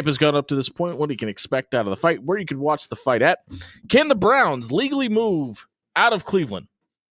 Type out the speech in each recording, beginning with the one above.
has gone up to this point, what you can expect out of the fight, where you can watch the fight at. Can the Browns legally move out of Cleveland?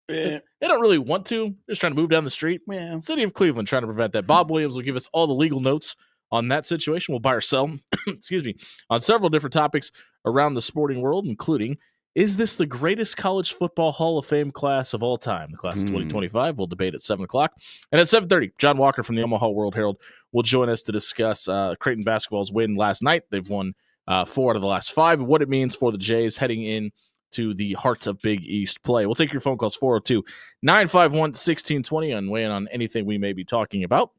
They don't really want to. They're just trying to move down the street. Yeah. City of Cleveland trying to prevent that. Bob Williams will give us all the legal notes on that situation. We'll buy or sell, excuse me, on several different topics around the sporting world, including, is this the greatest college football Hall of Fame class of all time? The class of 2025. We'll debate at 7 o'clock. And at 7:30, John Walker from the Omaha World Herald will join us to discuss Creighton basketball's win last night. They've won 4 out of the last 5, what it means for the Jays heading in to the heart of Big East play. We'll take your phone calls, 402-951-1620, and weigh in on anything we may be talking about,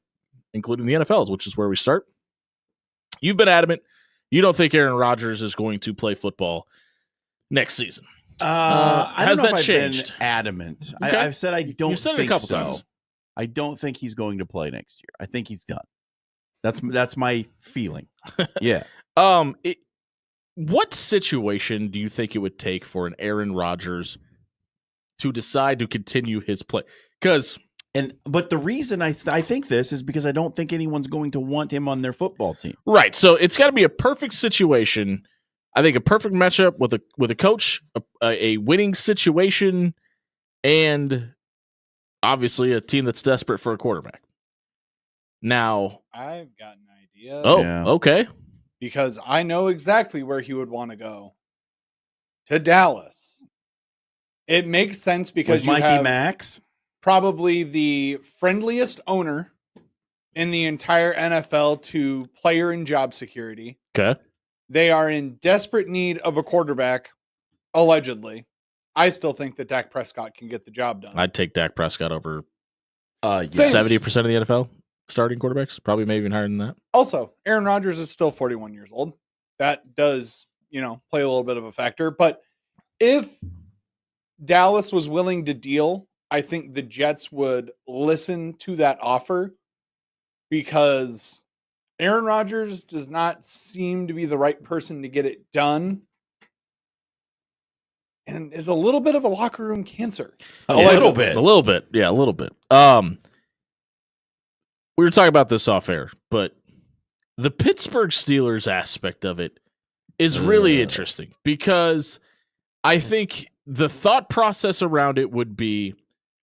including the NFLs, which is where we start. You've been adamant. You don't think Aaron Rodgers is going to play football next season. I don't has know that if I've changed? been adamant. Okay. I've said I don't You've said think it a couple so. times. I don't think he's going to play next year. I think he's done. That's my feeling. Yeah. What situation do you think it would take for an Aaron Rodgers to decide to continue his play? But the reason I think this is because I don't think anyone's going to want him on their football team. Right. So it's got to be a perfect situation. I think a perfect matchup with a coach, a winning situation, and obviously a team that's desperate for a quarterback. Now, I've got an idea. oh, Yeah. okay. Because I know exactly where he would want to go. To Dallas. It makes sense because With you Mikey have Max. probably the friendliest owner in the entire NFL to player and job security. Okay. They are in desperate need of a quarterback, allegedly. I still think that Dak Prescott can get the job done. I'd take Dak Prescott over Same. 70% of the NFL starting quarterbacks, probably maybe even higher than that. Also, Aaron Rodgers is still 41 years old. That does, play a little bit of a factor. But if Dallas was willing to deal, I think the Jets would listen to that offer because Aaron Rodgers does not seem to be the right person to get it done and is a little bit of a locker room cancer. A little bit. A little bit. Yeah, a little bit. We were talking about this off air, but the Pittsburgh Steelers aspect of it is really interesting because I think the thought process around it would be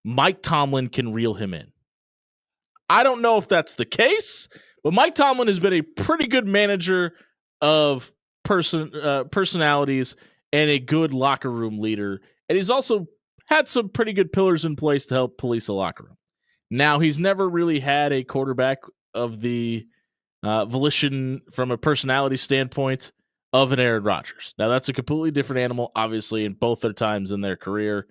Mike Tomlin can reel him in. I don't know if that's the case, but Mike Tomlin has been a pretty good manager of personalities and a good locker room leader. And he's also had some pretty good pillars in place to help police a locker room. Now, he's never really had a quarterback of the volition from a personality standpoint of an Aaron Rodgers. Now, that's a completely different animal, obviously, in both their times in their career.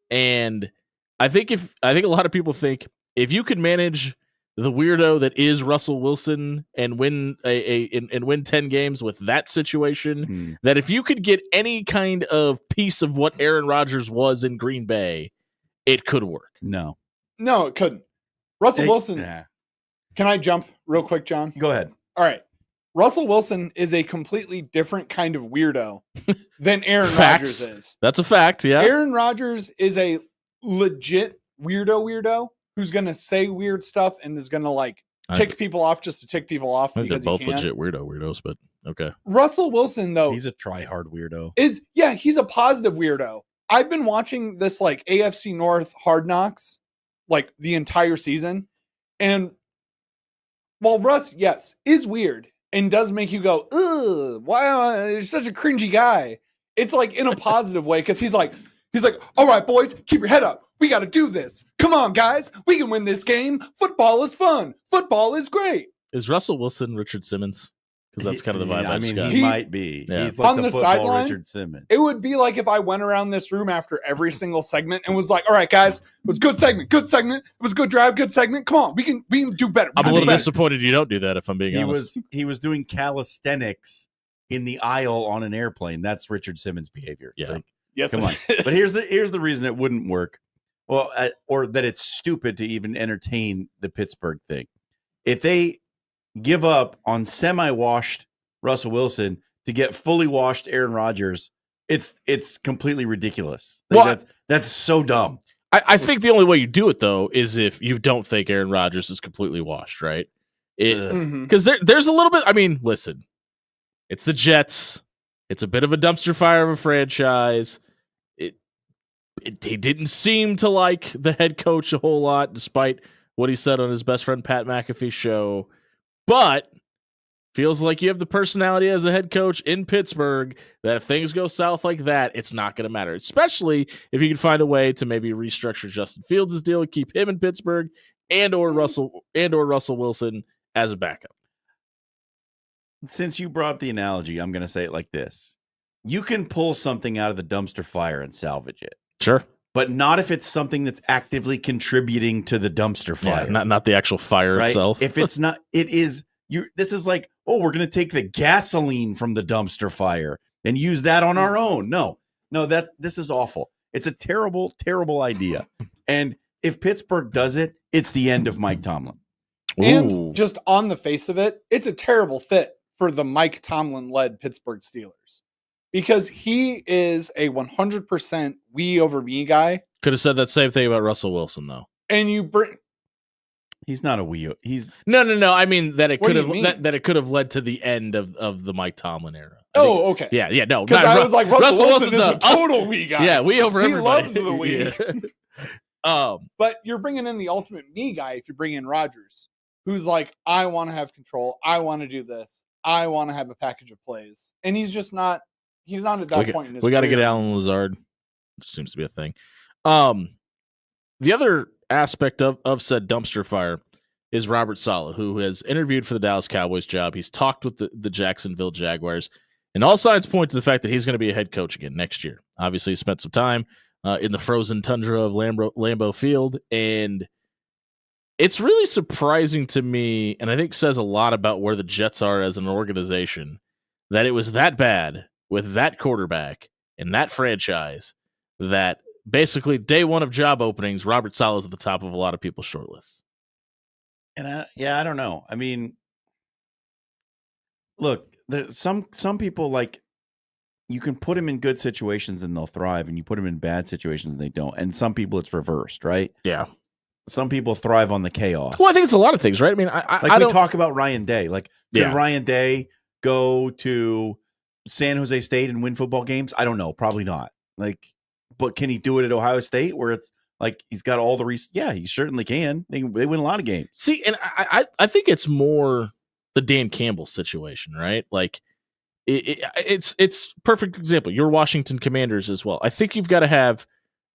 And I think a lot of people think if you could manage the weirdo that is Russell Wilson and win win 10 games with that situation, that if you could get any kind of piece of what Aaron Rodgers was in Green Bay, it could work. No, it couldn't. Russell Wilson. Yeah. Can I jump real quick, John? Go ahead. All right. Russell Wilson is a completely different kind of weirdo than Aaron Rodgers is. That's a fact, yeah. Aaron Rodgers is a legit weirdo who's going to say weird stuff and is going to tick people off just to tick people off. I think they're because both legit weirdos, but okay. Russell Wilson, though, He's a try-hard weirdo. He's a positive weirdo. I've been watching this AFC North Hard Knocks the entire season. And while Russ, yes, is weird and does make you go, ugh, why you're such a cringy guy. It's in a positive way because he's like, all right, boys, keep your head up. We got to do this. Come on, guys. We can win this game. Football is fun. Football is great. Is Russell Wilson Richard Simmons? Because that's kind of the vibe I just got. He might be. Yeah. He's like on the football sideline, Richard Simmons. It would be like if I went around this room after every single segment and was like, all right, guys, it was a good segment. It was a good drive, good segment. Come on, we can do better. I'm a little disappointed you don't do that, if I'm being honest. He was doing calisthenics in the aisle on an airplane. That's Richard Simmons behavior. Yeah. Yes, come on. But here's the reason it wouldn't work. Well, or that it's stupid to even entertain the Pittsburgh thing. If they give up on semi-washed Russell Wilson to get fully washed Aaron Rodgers, it's completely ridiculous. That's so dumb. I think the only way you do it, though, is if you don't think Aaron Rodgers is completely washed, right? Because there's a little bit. I mean, listen, It's the Jets. It's a bit of a dumpster fire of a franchise. He didn't seem to like the head coach a whole lot, despite what he said on his best friend Pat McAfee show. But feels like you have the personality as a head coach in Pittsburgh that if things go south like that, it's not going to matter, especially if you can find a way to maybe restructure Justin Fields' deal, keep him in Pittsburgh, or Russell Wilson as a backup. Since you brought up the analogy, I'm going to say it like this. You can pull something out of the dumpster fire and salvage it. Sure. But not if it's something that's actively contributing to the dumpster fire. Yeah, not the actual fire right? itself. If it's not, it is, this is like, oh, we're going to take the gasoline from the dumpster fire and use that on our own. No, this is awful. It's a terrible, terrible idea. And if Pittsburgh does it, it's the end of Mike Tomlin. And just on the face of it, it's a terrible fit for the Mike Tomlin-led Pittsburgh Steelers. Because he is a 100% we over me guy. Could have said that same thing about Russell Wilson, though. And you bring... He's not a we. He's no. I mean that it What could do have you mean? that it could have led to the end of the Mike Tomlin era. Oh, okay. Yeah, no. Because I was like, Russell Wilson is a us. total we guy. Yeah, we over He everybody. loves the we. Yeah. But you're bringing in the ultimate me guy if you bring in Rodgers, who's like, I want to have control. I want to do this. I want to have a package of plays. And he's just not. He's not at that point in his We got to career. get Alan Lazard. Which seems to be a thing. The other aspect of said dumpster fire is Robert Saleh, who has interviewed for the Dallas Cowboys job. He's talked with the Jacksonville Jaguars, and all signs point to the fact that he's going to be a head coach again next year. Obviously, he spent some time in the frozen tundra of Lambeau Field, and it's really surprising to me, and I think says a lot about where the Jets are as an organization, that it was that bad with that quarterback and that franchise that basically day one of job openings, Robert Saleh is at the top of a lot of people's short lists. And I don't know. I mean, look, some people, like, you can put them in good situations and they'll thrive, and you put them in bad situations and they don't. And some people it's reversed, right? Yeah. Some people thrive on the chaos. Well, I think it's a lot of things, right? I mean, I we don't talk about Ryan Day. Like, could Yeah. Ryan Day go to San Jose State and win football games? I don't know. Probably not. Like, but can he do it at Ohio State where it's like he's got all the Yeah, he certainly can. They win a lot of games. see, and I think it's more the Dan Campbell situation, right? Like, it's perfect example. Your Washington Commanders as well. I think you've got to have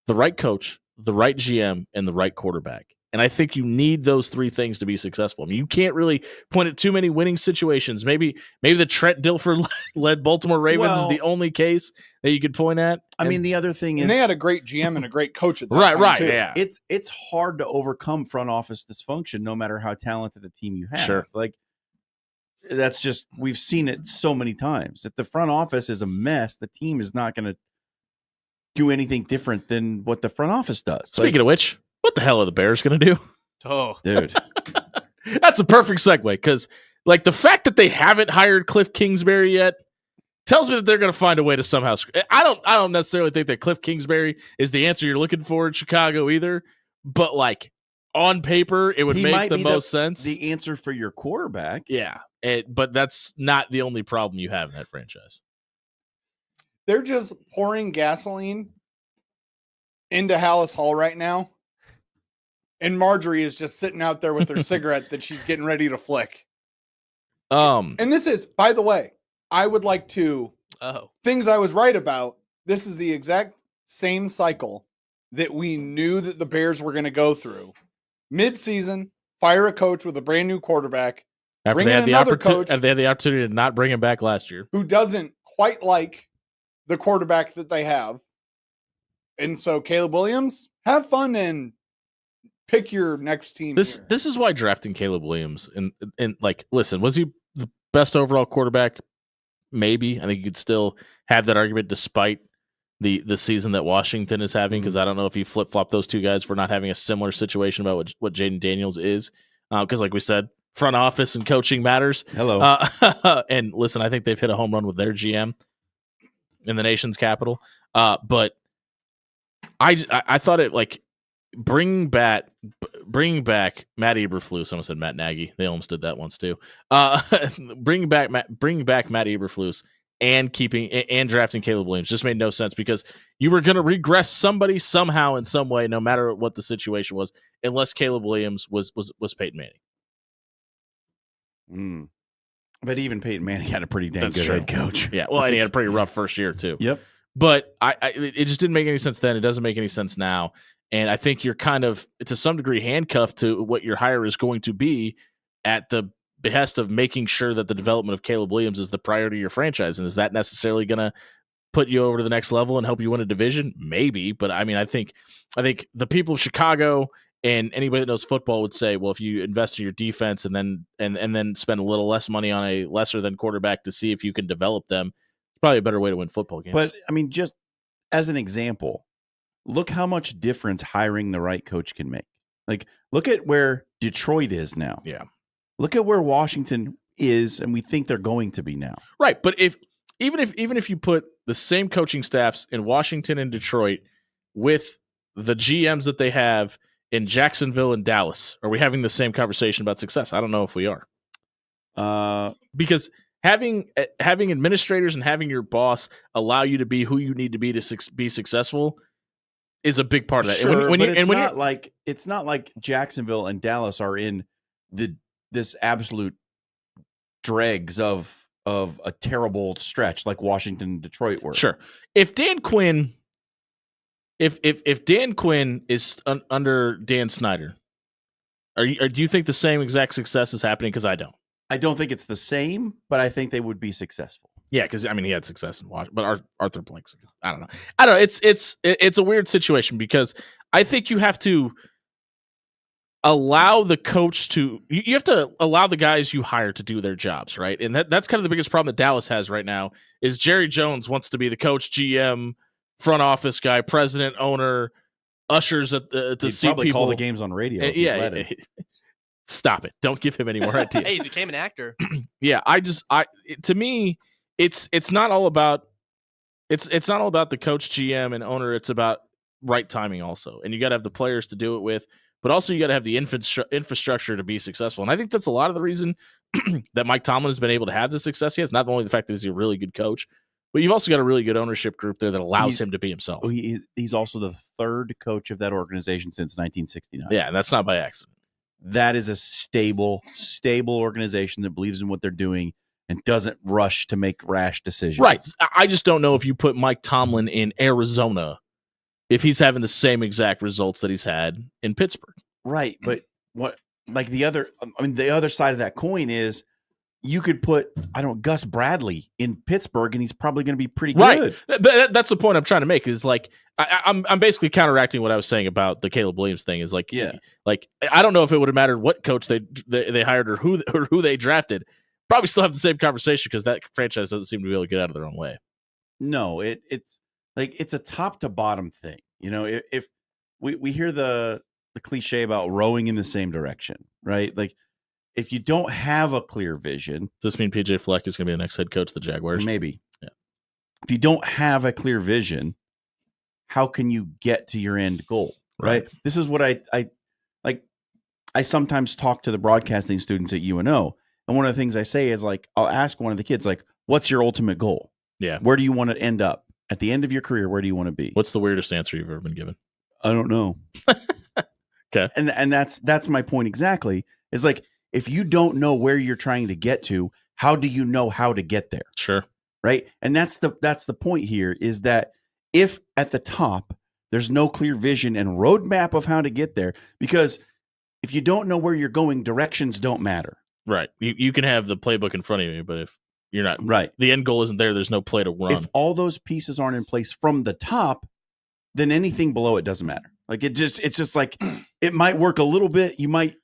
the right coach, the right GM, and the right quarterback. And I think you need those three things to be successful. I mean, you can't really point at too many winning situations. Maybe the Trent Dilfer led Baltimore Ravens is the only case that you could point at. I mean, the other thing is, And they had a great GM and a great coach at that time, right, too. yeah. it's hard to overcome front office dysfunction, no matter how talented a team you have. Sure. Like, that's just, we've seen it so many times. If the front office is a mess, the team is not going to do anything different than what the front office does. Speaking of which, what the hell are the Bears going to do? Oh, dude, That's a perfect segue because, like, the fact that they haven't hired Cliff Kingsbury yet tells me that they're going to find a way to somehow. I don't necessarily think that Cliff Kingsbury is the answer you're looking for in Chicago either. But, like, on paper, it would He make might the be most sense. the answer for your quarterback. Yeah, but that's not the only problem you have in that franchise. They're just pouring gasoline into Hallis Hall right now. And Marjorie is just sitting out there with her cigarette that she's getting ready to flick. And this is, by the way, I would like to, things I was right about. This is the exact same cycle that we knew that the Bears were going to go through. Mid-season, fire a coach with a brand new quarterback. After Bring they in had the another opportunity, coach. they had the opportunity to not bring him back last year. Who doesn't quite like the quarterback that they have. And so Caleb Williams, have fun and pick your next team. This is why drafting Caleb Williams and like, listen, was he the best overall quarterback? Maybe. I think you could still have that argument despite the season that Washington is having, because I don't know if you flip flop those two guys for not having a similar situation about what Jaden Daniels is. Because like we said, front office and coaching matters. Hello. And listen, I think they've hit a home run with their GM in the nation's capital. But I thought it, like, bring back Matt Eberflus. Someone said Matt Nagy. They almost did that once too. Bring back Matt Eberflus and drafting Caleb Williams just made no sense because you were going to regress somebody somehow in some way, no matter what the situation was, unless Caleb Williams was Peyton Manning. But even Peyton Manning had a pretty dang That's good true. head coach. Yeah, well, and he had a pretty rough first year too. Yep. But it just didn't make any sense then. It doesn't make any sense now. And I think you're kind of, to some degree, handcuffed to what your hire is going to be at the behest of making sure that the development of Caleb Williams is the priority of your franchise. And is that necessarily going to put you over to the next level and help you win a division? Maybe. But I mean, I think the people of Chicago and anybody that knows football would say, well, if you invest in your defense and then spend a little less money on a lesser than quarterback to see if you can develop them, it's probably a better way to win football games. But I mean, just as an example, look how much difference hiring the right coach can make. Like, look at where Detroit is now. Yeah. Look at where Washington is, and we think they're going to be now. Right, but even if you put the same coaching staffs in Washington and Detroit with the GMs that they have in Jacksonville and Dallas, are we having the same conversation about success? I don't know if we are. Because having administrators and having your boss allow you to be who you need to be be successful is a big part of that. Sure, it's not like Jacksonville and Dallas are in this absolute dregs of a terrible stretch like Washington and Detroit were. Sure. If Dan Quinn is under Dan Snyder, do you think the same exact success is happening? Because I don't. I don't think it's the same, but I think they would be successful. Yeah, because I mean he had success in Washington, but Arthur Blank's. I don't know. It's a weird situation because I think you have to allow the coach to. You have to allow the guys you hire to do their jobs, right? And that's kind of the biggest problem that Dallas has right now. Is Jerry Jones wants to be the coach, GM, front office guy, president, owner, ushers at the He'd see probably people. call the games on radio. Yeah. Stop it! Don't give him any more ideas. Hey, he became an actor. Yeah, to me, it's not all about it's not all about the coach, GM, and owner. It's about right timing also, and you got to have the players to do it with, but also you got to have the infrastructure to be successful. And I think that's a lot of the reason that Mike Tomlin has been able to have the success he has. Not only the fact that he's a really good coach, but you've also got a really good ownership group there that allows him to be himself. He's also the third coach of that organization since 1969. Yeah, and that's not by accident. That is a stable organization that believes in what they're doing and doesn't rush to make rash decisions. Right. I just don't know if you put Mike Tomlin in Arizona, if he's having the same exact results that he's had in Pittsburgh. Right. But the other side of that coin is you could put, Gus Bradley in Pittsburgh and he's probably going to be pretty good. Right. That's the point I'm trying to make is like, I'm basically counteracting what I was saying about the Caleb Williams thing is like, like, I don't know if it would have mattered what coach they hired or who they drafted. Probably still have the same conversation because that franchise doesn't seem to be able to get out of their own way. No, it's like, it's a top to bottom thing. You know, if we hear the cliche about rowing in the same direction, right? Like, if you don't have a clear vision, does this mean PJ Fleck is going to be the next head coach of the Jaguars? Maybe. Yeah. If you don't have a clear vision, how can you get to your end goal? Right. This is what I like. I sometimes talk to the broadcasting students at UNO, and one of the things I say is like, I'll ask one of the kids, like, "What's your ultimate goal? Yeah. Where do you want to end up at the end of your career? Where do you want to be?" What's the weirdest answer you've ever been given? I don't know. Okay. And that's my point exactly. Is like, if you don't know where you're trying to get to, how do you know how to get there? Sure. Right. And that's the point here is that if at the top, there's no clear vision and roadmap of how to get there, because if you don't know where you're going, directions don't matter. Right. You can have the playbook in front of you, but if you're not right, the end goal isn't there, there's no play to run. If all those pieces aren't in place from the top, then anything below it doesn't matter. Like it's just like it might work a little bit. You might,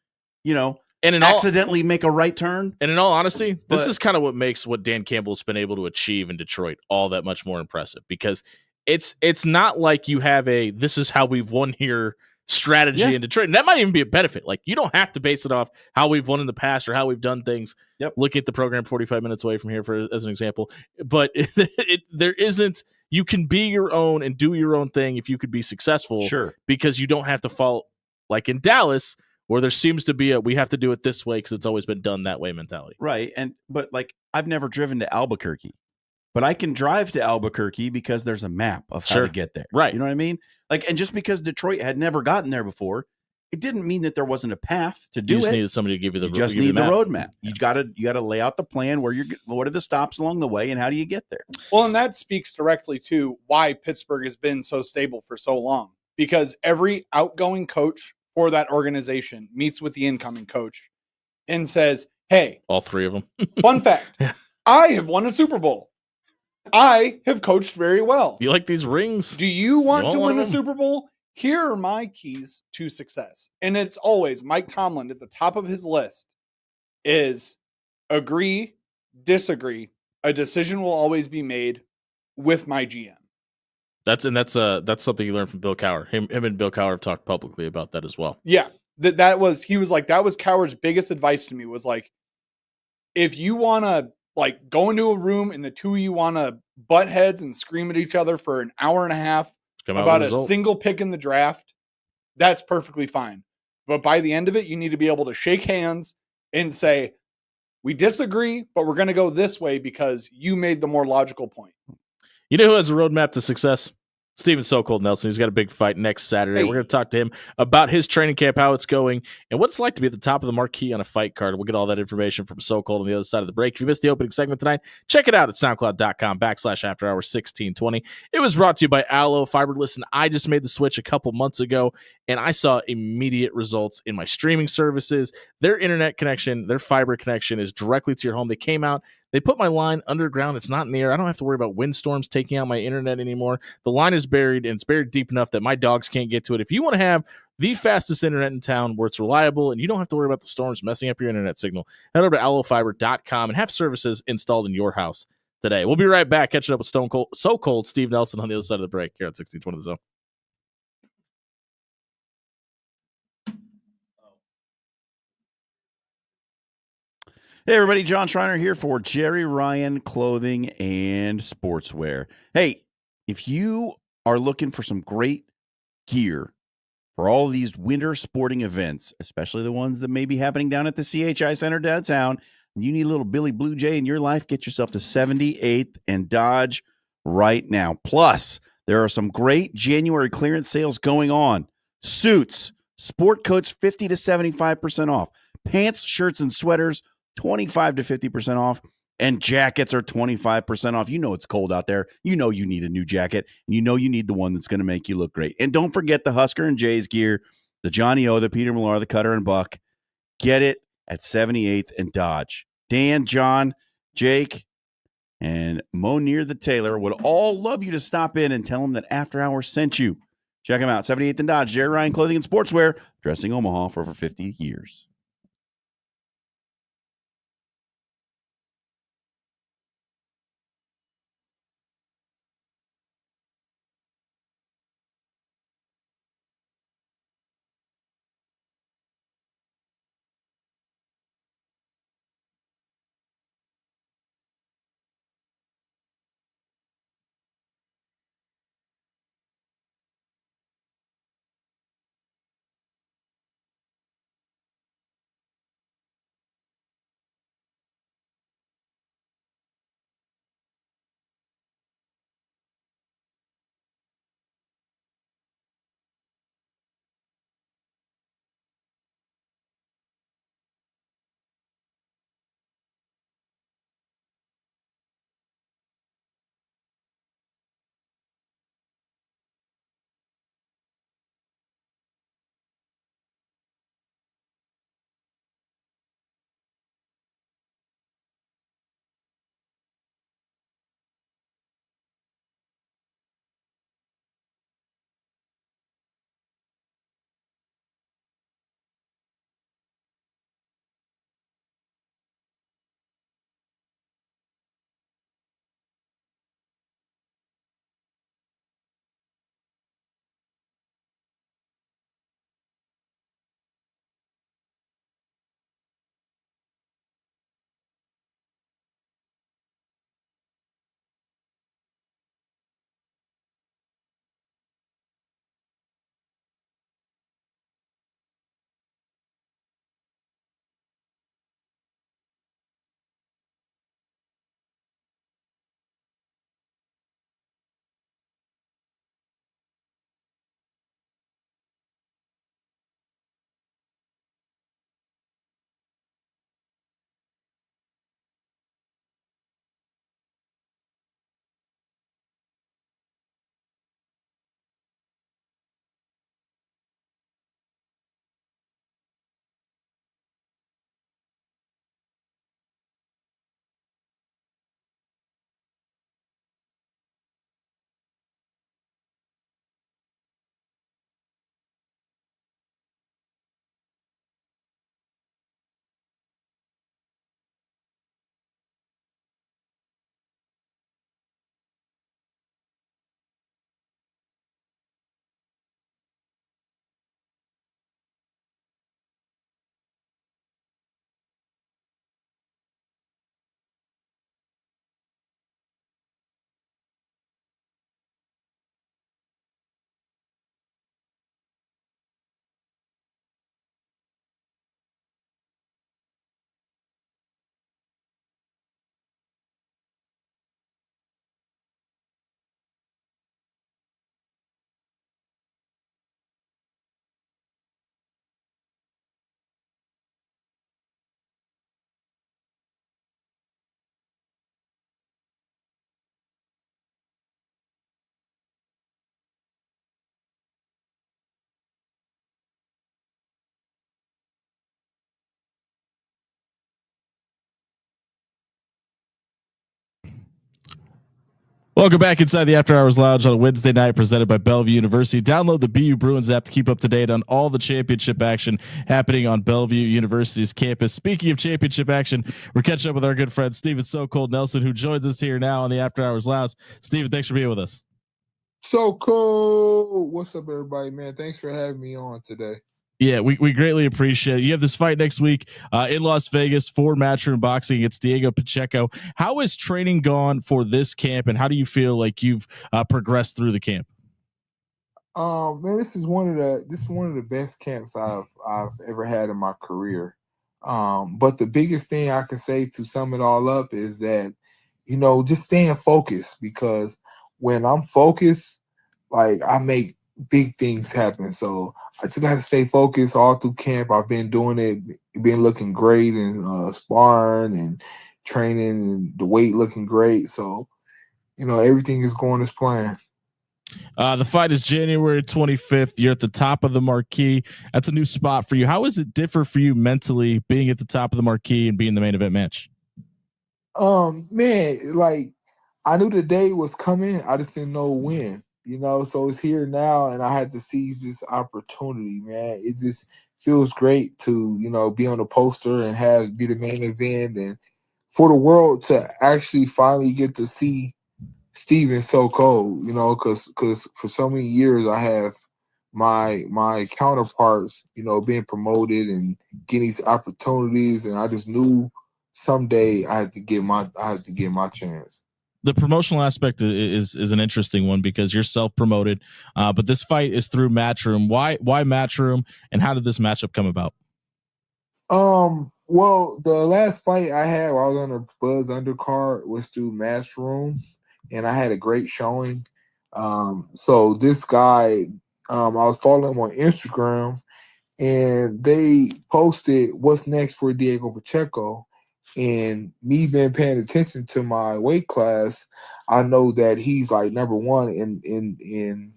and accidentally make a right turn. And in all honesty, this is kind of what makes what Dan Campbell's been able to achieve in Detroit all that much more impressive, because it's not like you have this is how we've won here strategy in Detroit. And that might even be a benefit. Like, you don't have to base it off how we've won in the past or how we've done things. Yep. Look at the program 45 minutes away from here as an example. But there isn't you can be your own and do your own thing if you could be successful Sure. because you don't have to follow like in Dallas where there seems to be a we have to do it this way because it's always been done that way mentality. Right. But like I've never driven to Albuquerque, but I can drive to Albuquerque because there's a map of how Sure. to get there. Right. You know what I mean? Like, and just because Detroit had never gotten there before, it didn't mean that there wasn't a path to do You just it. needed somebody to give you the You just give you need the map. roadmap. You gotta lay out the plan where what are the stops along the way and how do you get there? Well, and that speaks directly to why Pittsburgh has been so stable for so long, because every outgoing coach for that organization meets with the incoming coach and says, hey, All three of them. fun fact, Yeah. I have won a Super Bowl. I have coached very well. You like these rings? Do you want want to one win a of 'em? Super Bowl? Here are my keys to success. And it's always Mike Tomlin at the top of his list is agree, disagree. A decision will always be made with my GM. That's something you learned from Bill Cowher. Him and Bill Cowher have talked publicly about that as well. Yeah. He was like, that was Cowher's biggest advice to me was like, if you want to like go into a room and the two of you want to butt heads and scream at each other for an hour and a half Come out about with a result. single pick in the draft, that's perfectly fine. But by the end of it, you need to be able to shake hands and say, we disagree, but we're going to go this way because you made the more logical point. You know who has a roadmap to success? Steven So-Cold Nelson. He's got a big fight next Saturday. Hey. We're going to talk to him about his training camp, how it's going, and what it's like to be at the top of the marquee on a fight card. We'll get all that information from So-Cold on the other side of the break. If you missed the opening segment tonight, check it out at soundcloud.com/afterhours1620. It was brought to you by Allo Fiber. Listen, I just made the switch a couple months ago, and I saw immediate results in my streaming services. Their internet connection, their fiber connection is directly to your home. They came out, they put my line underground. It's not in the air. I don't have to worry about windstorms taking out my internet anymore. The line is buried, and it's buried deep enough that my dogs can't get to it. If you want to have the fastest internet in town where it's reliable and you don't have to worry about the storms messing up your internet signal, head over to allofiber.com and have services installed in your house today. We'll be right back, catching up with So-Cold Steve Nelson on the other side of the break here at 1620 The Zone. Hey everybody, John Schreiner here for Jerry Ryan Clothing and Sportswear. Hey, if you are looking for some great gear for all these winter sporting events, especially the ones that may be happening down at the CHI Center downtown, and you need a little Billy Blue Jay in your life, get yourself to 78th and Dodge right now. Plus, there are some great January clearance sales going on. Suits, sport coats 50 to 75% off. Pants, shirts, and sweaters 25 to 50% off, and jackets are 25% off. You know it's cold out there. You know you need a new jacket, and you know you need the one that's going to make you look great. And don't forget the Husker and Jays gear, the Johnny O, the Peter Millar, the Cutter and Buck. Get it at 78th and Dodge. Dan, John, Jake, and Monir the Taylor would all love you to stop in and tell them that After Hours sent you. Check them out, 78th and Dodge, Jerry Ryan Clothing and Sportswear, dressing Omaha for over 50 years. Welcome back inside the After Hours Lounge on a Wednesday night, presented by Bellevue University. Download the BU Bruins app to keep up to date on all the championship action happening on Bellevue University's campus. Speaking of championship action, we're catching up with our good friend Steven So Cold Nelson, who joins us here now on the After Hours Lounge. Steven, thanks for being with us. So cool. What's up, everybody, man? Thanks for having me on today. Yeah, we greatly appreciate it. You have this fight next week in Las Vegas for Matchroom Boxing against Diego Pacheco. How has training gone for this camp, and how do you feel like you've progressed through the camp? Man, this is one of the best camps I've ever had in my career. But the biggest thing I can say to sum it all up is that, just staying focused, because when I'm focused, like, I make big things happen. So I just got to stay focused all through camp. I've been doing it, been looking great and sparring and training, and the weight looking great. So, everything is going as planned. The fight is January 25th. You're at the top of the marquee. That's a new spot for you. How does it differ for you mentally, being at the top of the marquee and being the main event match? Man, like, I knew the day was coming. I just didn't know when, so it's here now, and I had to seize this opportunity, man. It just feels great to, be on the poster and be the main event, and for the world to actually finally get to see Steven So Cold, because for so many years I have my counterparts, being promoted and getting these opportunities, and I just knew someday I had to get my chance. The promotional aspect is an interesting one because you're self-promoted, but this fight is through Matchroom. Why Matchroom, and how did this matchup come about? Well, the last fight I had while I was on the Buzz undercard was through Matchroom, and I had a great showing. So this guy, I was following him on Instagram, and they posted what's next for Diego Pacheco. And me being paying attention to my weight class, I know that he's like number one in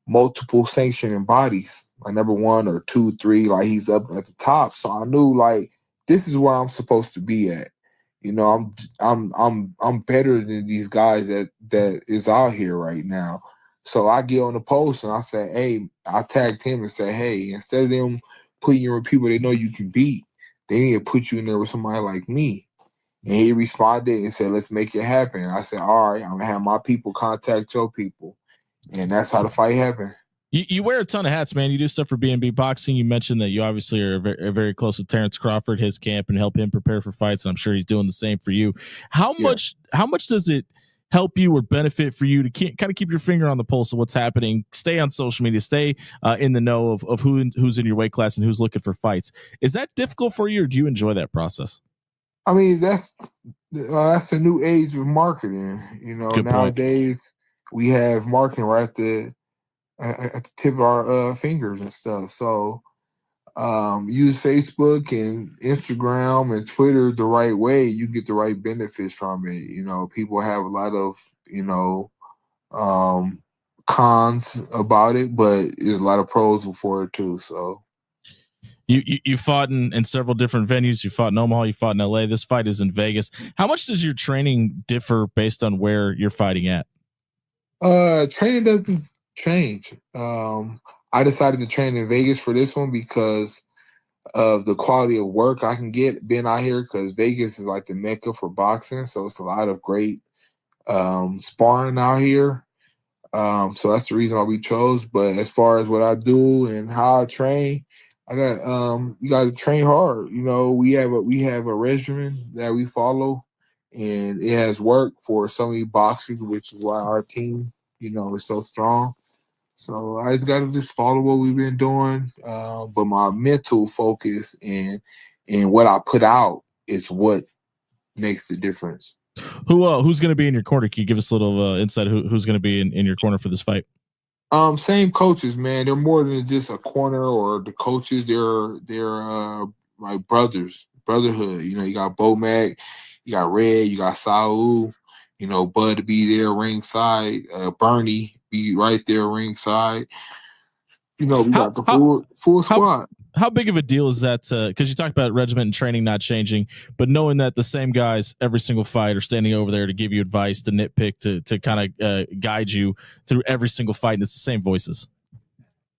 multiple sanctioning bodies, like number 1 or 2, 3, like he's up at the top. So I knew, like, this is where I'm supposed to be at. I'm better than these guys that is out here right now. So I get on the post and I say, hey, I tagged him and say, hey, instead of them putting you with people they know you can beat, they need to put you in there with somebody like me. And he responded and said, let's make it happen. I said, all right, I'm going to have my people contact your people. And that's how the fight happened. You wear a ton of hats, man. You do stuff for B&B Boxing. You mentioned that you obviously are very close with Terrence Crawford, his camp, and help him prepare for fights. And I'm sure he's doing the same for you. How much does it help you or benefit for you to kind of keep your finger on the pulse of what's happening, stay on social media, stay in the know of who's in your weight class and who's looking for fights? Is that difficult for you, or do you enjoy that process? I mean, that's the new age of marketing. Nowadays we have marketing right at the tip of our fingers and stuff. So use Facebook and Instagram and Twitter the right way, you get the right benefits from it. People have a lot of cons about it, but there's a lot of pros for it too. So you fought in several different venues. You fought in Omaha, you fought in LA. This fight is in Vegas. How much does your training differ based on where you're fighting at? Training doesn't change. I decided to train in Vegas for this one because of the quality of work I can get being out here, because Vegas is like the mecca for boxing. So it's a lot of great sparring out here. So that's the reason why we chose. But as far as what I do and how I train, you got to train hard. We have a regimen that we follow, and it has worked for so many boxers, which is why our team, is so strong. So I just got to just follow what we've been doing. But my mental focus and what I put out is what makes the difference. Who's going to be in your corner? Can you give us a little insight? Who's going to be in your corner for this fight? Same coaches, man. They're more than just a corner or the coaches. They're my brothers, brotherhood. You got Bomac, you got Red, you got Saul. Bud to be there ringside. Bernie be right there ringside. We got the full squad. how big of a deal is that? Because you talked about regiment and training not changing, but knowing that the same guys every single fight are standing over there to give you advice, to nitpick, to kind of guide you through every single fight, and it's the same voices.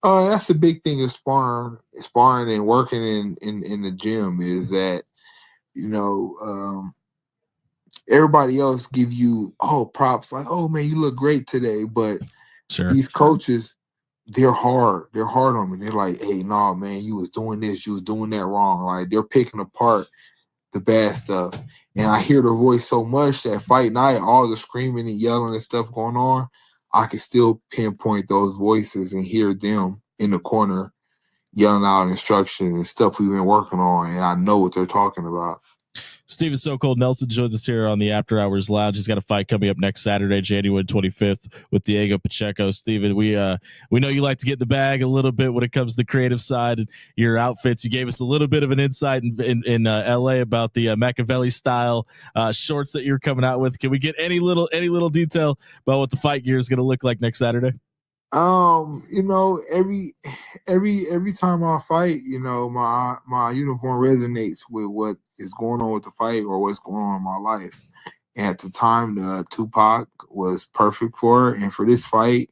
That's the big thing of sparring and working in the gym is that, everybody else give you props like, oh man, you look great today. But Sure. these coaches, they're hard. They're hard on me. They're like, hey, nah, man, you was doing this, you was doing that wrong. Like they're picking apart the bad stuff. And I hear their voice so much that fight night, all the screaming and yelling and stuff going on, I can still pinpoint those voices and hear them in the corner yelling out instructions and stuff we've been working on. And I know what they're talking about. Steven So Cold Nelson joins us here on the After Hours Lounge. He's got a fight coming up next Saturday, January 25th, with Diego Pacheco. Steven, we know you like to get in the bag a little bit when it comes to the creative side and your outfits. You gave us a little bit of an insight in LA about the Machiavelli style shorts that you're coming out with. Can we get any little detail about what the fight gear is going to look like next Saturday? Every time I fight, my uniform resonates with what is going on with the fight or what's going on in my life. And at the time, the Tupac was perfect for it. And for this fight,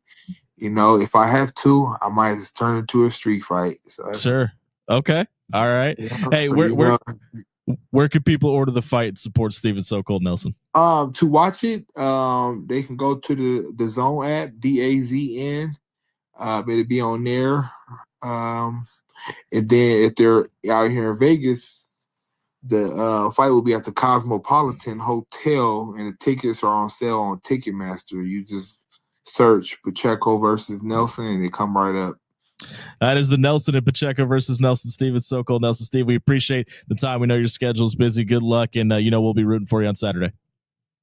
if I have to, I might just turn it into a street fight. So sure. Okay. All right. Hey, where can people order the fight and support Steven So Cold Nelson? To watch it, they can go to the Zone app, DAZN. It'll be on there. And then if they're out here in Vegas, the fight will be at the Cosmopolitan Hotel, and the tickets are on sale on Ticketmaster. You just search Pacheco versus Nelson, and they come right up. That is the Nelson and Pacheco versus Nelson. Steven So Cold Nelson. Steve, we appreciate the time. We know your schedule's busy. Good luck, and we'll be rooting for you on Saturday.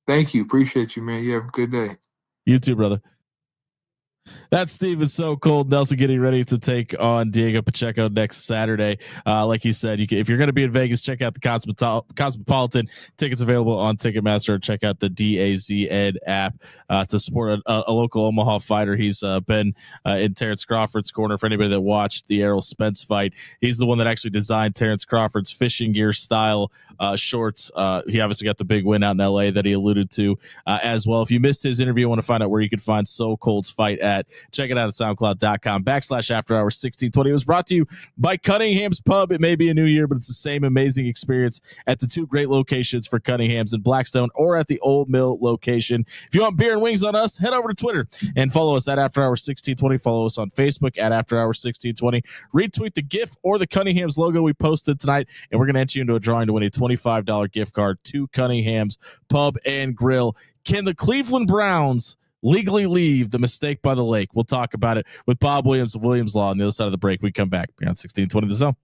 Thank you. Appreciate you, man. You have a good day. You too, brother. That's Steven So Cold Nelson getting ready to take on Diego Pacheco next Saturday. Like he said, if you're going to be in Vegas, check out the Cosmopolitan. Tickets available on Ticketmaster. Or check out the DAZN app to support a local Omaha fighter. He's been in Terrence Crawford's corner. For anybody that watched the Errol Spence fight, he's the one that actually designed Terrence Crawford's fishing gear style shorts. He obviously got the big win out in LA that he alluded to as well. If you missed his interview, want to find out where you can find So Cold's fight at, check it out at soundcloud.com/afterhours1620. It was brought to you by Cunningham's Pub. It may be a new year, but it's the same amazing experience at the two great locations for Cunningham's in Blackstone or at the Old Mill location. If you want beer and wings on us, head over to Twitter and follow us at AfterHours1620. Follow us on Facebook at AfterHours1620. Retweet the GIF or the Cunningham's logo we posted tonight, and we're going to enter you into a drawing to win a $25 gift card to Cunningham's Pub and Grill. Can the Cleveland Browns legally leave the mistake by the lake? We'll talk about it with Bob Williams of Williams Law on the other side of the break. We come back here on 1620 The Zone.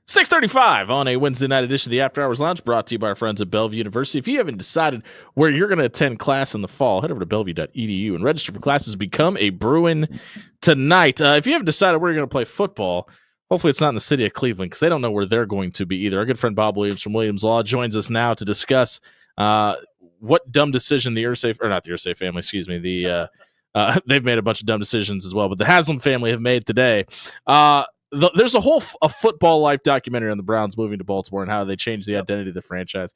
6:35 on a Wednesday night edition of the After Hours Lounge, brought to you by our friends at Bellevue University. If you haven't decided where you're going to attend class in the fall, head over to bellevue.edu and register for classes. Become a Bruin tonight. If you haven't decided where you're going to play football, hopefully it's not in the city of Cleveland, because they don't know where they're going to be either. Our good friend Bob Williams from Williams Law joins us now to discuss what dumb decision the not the Irsay family, excuse me, they've made a bunch of dumb decisions as well, but the Haslam family have made today. There's a football life documentary on the Browns moving to Baltimore and how they changed the identity of the franchise.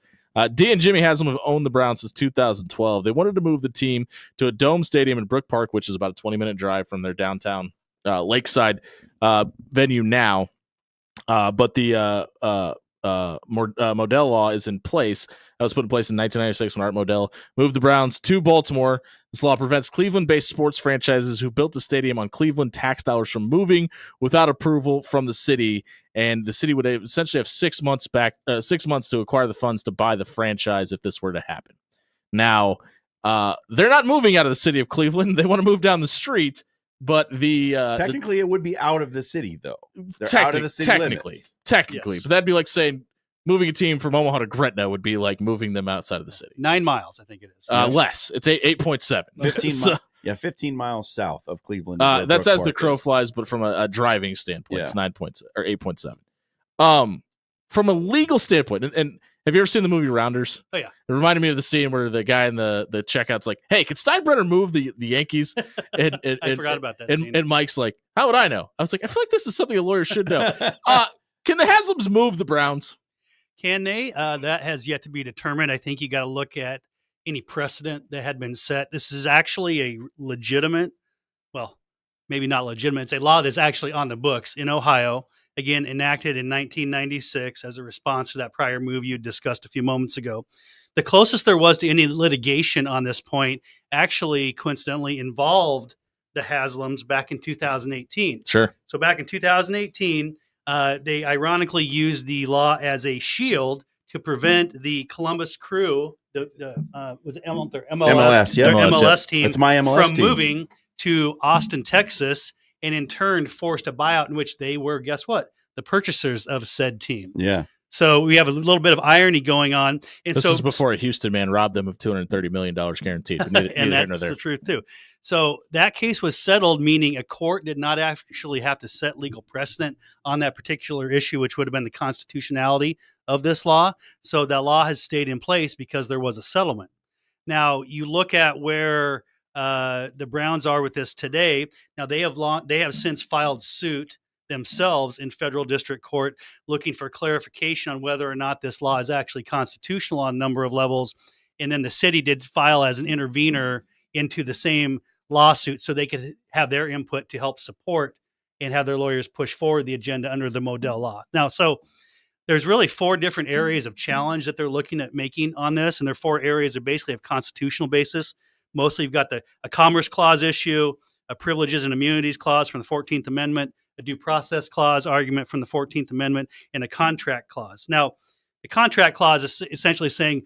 Dee and Jimmy Haslam have owned the Browns since 2012. They wanted to move the team to a dome stadium in Brook Park, which is about a 20-minute drive from their downtown Lakeside venue now. But the Modell law is in place. That was put in place in 1996 when Art Modell moved the Browns to Baltimore. This law prevents Cleveland-based sports franchises who built the stadium on Cleveland tax dollars from moving without approval from the city, and the city would essentially have 6 months to acquire the funds to buy the franchise if this were to happen. Now, they're not moving out of the city of Cleveland. They want to move down the street, but technically it would be out of the city, though. They're out of the city limits. Technically, Yes. but that'd be like saying moving a team from Omaha to Gretna would be like moving them outside of the city. 9 miles, I think it is. Less. It's 8.7. 15 miles south of Cleveland. That's as the crow flies, but from a driving standpoint, it's 8.7. From a legal standpoint, and have you ever seen the movie Rounders? Oh, yeah. It reminded me of the scene where the guy in the checkout's like, "Hey, could Steinbrenner move the Yankees?" And I forgot about that scene. And Mike's like, "How would I know?" I was like, "I feel like this is something a lawyer should know." Can the Haslams move the Browns? Can they? That has yet to be determined. I think you got to look at any precedent that had been set. This is actually a legitimate, well, maybe not legitimate. It's a law that's actually on the books in Ohio. Again, enacted in 1996 as a response to that prior move you discussed a few moments ago. The closest there was to any litigation on this point actually coincidentally involved the Haslams back in 2018. Sure. So back in 2018, they ironically used the law as a shield to prevent the Columbus Crew, was it MLS? MLS, yeah, their MLS, MLS team That's my MLS from team. moving to Austin, Texas, and in turn forced a buyout in which they were, guess what? The purchasers of said team. Yeah. So we have a little bit of irony going on. And This so is before a Houston man robbed them of $230 million guaranteed. But neither and here nor that's there. the truth too. So that case was settled, meaning a court did not actually have to set legal precedent on that particular issue, which would have been the constitutionality of this law. So that law has stayed in place because there was a settlement. Now you look at where the Browns are with this today. Now they have since filed suit themselves in federal district court looking for clarification on whether or not this law is actually constitutional on a number of levels. And then the city did file as an intervener into the same lawsuit so they could have their input to help support and have their lawyers push forward the agenda under the Modell law. Now, so there's really 4 different areas of challenge that they're looking at making on this. And there are 4 areas that basically have constitutional basis. Mostly you've got a Commerce Clause issue, a Privileges and Immunities Clause from the 14th Amendment, a Due Process Clause argument from the 14th Amendment, and a Contract Clause. Now, the Contract Clause is essentially saying,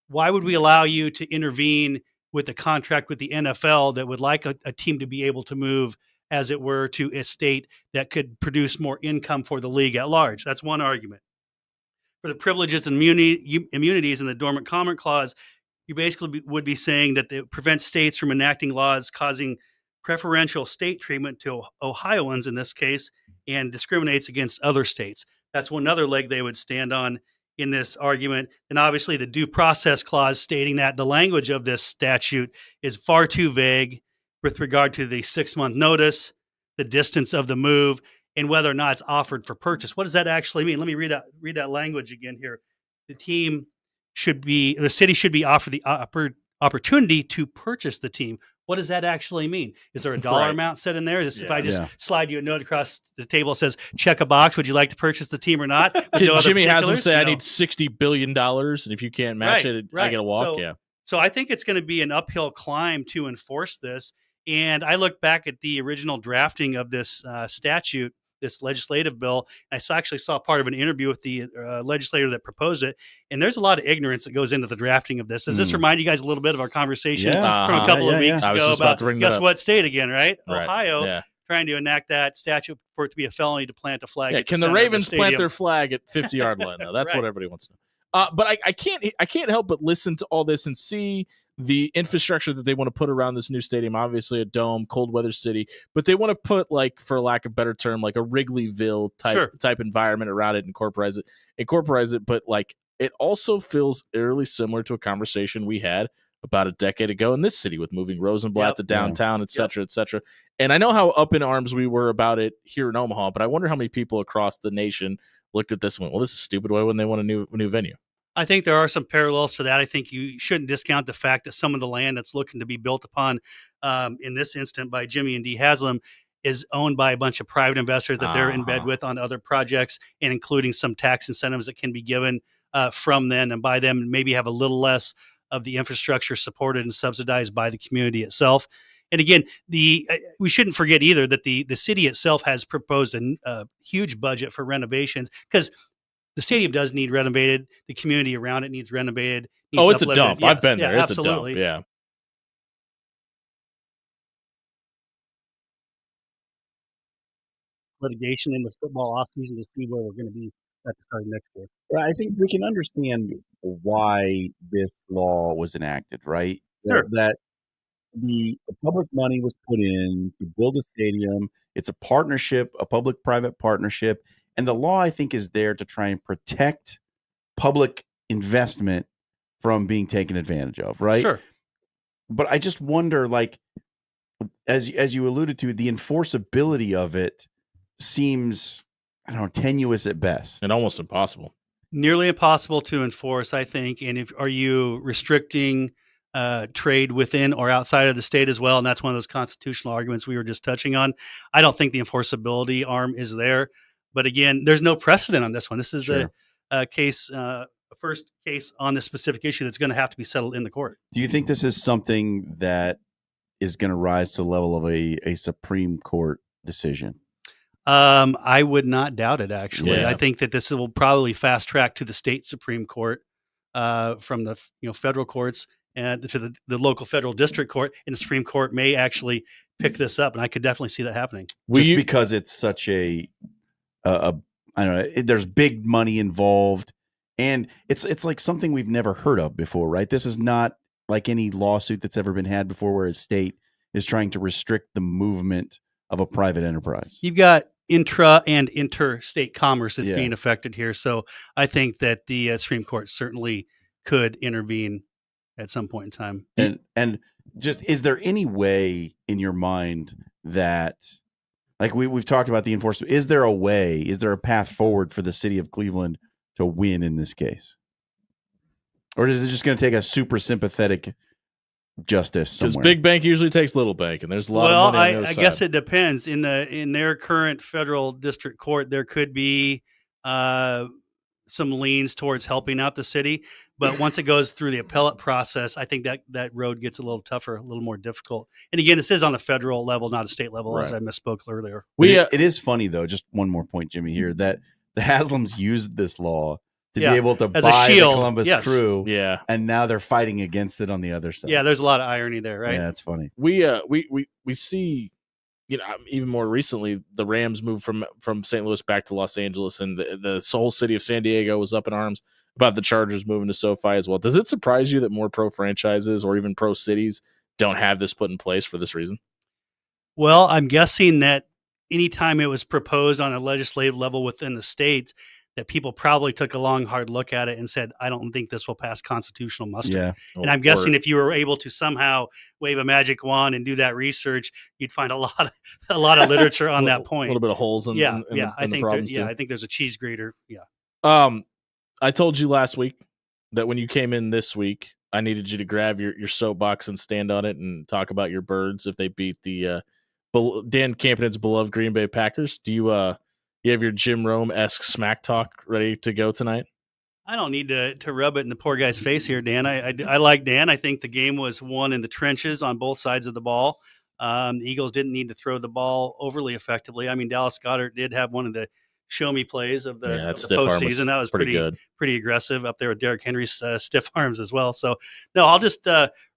why would we allow you to intervene with a contract with the NFL that would like a team to be able to move, as it were, to a state that could produce more income for the league at large? That's one argument. For the Privileges and Immunities in the Dormant Commerce Clause, you basically would be saying that it prevents states from enacting laws causing preferential state treatment to Ohioans in this case, and discriminates against other states. That's one other leg they would stand on in this argument. And obviously the Due Process Clause stating that the language of this statute is far too vague with regard to the 6-month notice, the distance of the move, and whether or not it's offered for purchase. What does that actually mean? Let me read that language again here. The city should be offered the opportunity to purchase the team. What does that actually mean? Is there a dollar amount set in there? Is this, if I just slide you a note across the table that says, check a box, would you like to purchase the team or not? Did Jimmy Haslam say, I need $60 billion, and if you can't match it, I get a walk? So I think it's going to be an uphill climb to enforce this. And I look back at the original drafting of this statute, this legislative bill. I actually saw part of an interview with the legislator that proposed it. And there's a lot of ignorance that goes into the drafting of this. Does this remind you guys a little bit of our conversation from a couple of weeks ago about guess what state again, right? Ohio trying to enact that statute for it to be a felony to plant a flag. Yeah, at can the center of the Ravens plant stadium. their flag at 50-yard line? Now that's Right. what everybody wants to know. But I can't help but listen to all this and see the infrastructure that they want to put around this new stadium. Obviously, a dome, cold weather city, but they want to put, like, for lack of a better term, like a Wrigleyville type environment around it, incorporates it. But like, it also feels eerily similar to a conversation we had about a decade ago in this city with moving Rosenblatt to downtown, et cetera, et cetera. And I know how up in arms we were about it here in Omaha, but I wonder how many people across the nation looked at this and went, well, this is stupid. Why wouldn't they want a new venue? I think there are some parallels to that. I think you shouldn't discount the fact that some of the land that's looking to be built upon, in this instant by Jimmy and Dee Haslam, is owned by a bunch of private investors that they're in bed with on other projects, and including some tax incentives that can be given from them and by them, and maybe have a little less of the infrastructure supported and subsidized by the community itself. And again, we shouldn't forget either that the city itself has proposed a huge budget for renovations, because the stadium does need renovated. The community around it needs renovated. Oh, it's a uplifted. dump. Yes, I've been there. It's absolutely. a dump. Yeah. Litigation in the football offseason to see where we're going to be at the start of next year. Well, I think we can understand why this law was enacted, right? Sure. That the public money was put in to build a stadium. It's a partnership, a public-private partnership. And the law, I think, is there to try and protect public investment from being taken advantage of, right? Sure. But I just wonder, like, as you alluded to, the enforceability of it seems, I don't know, tenuous at best. And almost impossible. Nearly impossible to enforce, I think. And are you restricting trade within or outside of the state as well? And that's one of those constitutional arguments we were just touching on. I don't think the enforceability arm is there. But again, there's no precedent on this one. This is Sure. a case, a first case on this specific issue that's going to have to be settled in the court. Do you think this is something that is going to rise to the level of a Supreme Court decision? I would not doubt it, actually. Yeah. I think that this will probably fast track to the state Supreme Court from the federal courts and to the local federal district court, and the Supreme Court may actually pick this up, and I could definitely see that happening. Just because it's such I don't know, there's big money involved, and it's like something we've never heard of before, right? This is not like any lawsuit that's ever been had before where a state is trying to restrict the movement of a private enterprise. You've got intra and interstate commerce that's Yeah. being affected here, so I think that the Supreme Court certainly could intervene at some point in time. And just, is there any way in your mind that, like we've talked about the enforcement, is there a path forward for the city of Cleveland to win in this case? Or is it just going to take a super sympathetic justice Because somewhere? big bank usually takes little bank, and there's a lot of money on the other I guess side. it depends. In their current federal district court, there could be some leans towards helping out the city, but once it goes through the appellate process, I think that road gets a little tougher, a little more difficult. And again, this is on a federal level, not a state level, as Right. I misspoke earlier. It is funny though. Just one more point, Jimmy, here, that the Haslams used this law to Yeah, be able to as a buy the shield, Columbus yes. Crew, Yeah. and now they're fighting against it on the other side. Yeah, there's a lot of irony there, right? Yeah, that's funny. We see, even more recently, the Rams moved from St. Louis back to Los Angeles, and the whole city of San Diego was up in arms about the Chargers moving to SoFi as well. Does it surprise you that more pro franchises or even pro cities don't have this put in place for this reason? Well, I'm guessing that anytime it was proposed on a legislative level within the state, that people probably took a long, hard look at it and said, I don't think this will pass constitutional muster. Yeah. And I'm guessing if you were able to somehow wave a magic wand and do that research, you'd find a lot of literature on that point. A little bit of holes in, Yeah, in, in yeah. the, I in the think problems too. I think there's a cheese grater. Yeah. I told you last week that when you came in this week, I needed you to grab your soapbox and stand on it and talk about your Birds if they beat the Dan Campenon's beloved Green Bay Packers. Do you have your Jim Rome-esque smack talk ready to go tonight? I don't need to rub it in the poor guy's face here, Dan. I like Dan. I think the game was won in the trenches on both sides of the ball. The Eagles didn't need to throw the ball overly effectively. I mean, Dallas Goedert did have one of the show me plays of the, that of the stiff arm postseason. That was pretty good. Pretty aggressive up there with Derrick Henry's stiff arms as well. So no, I'll just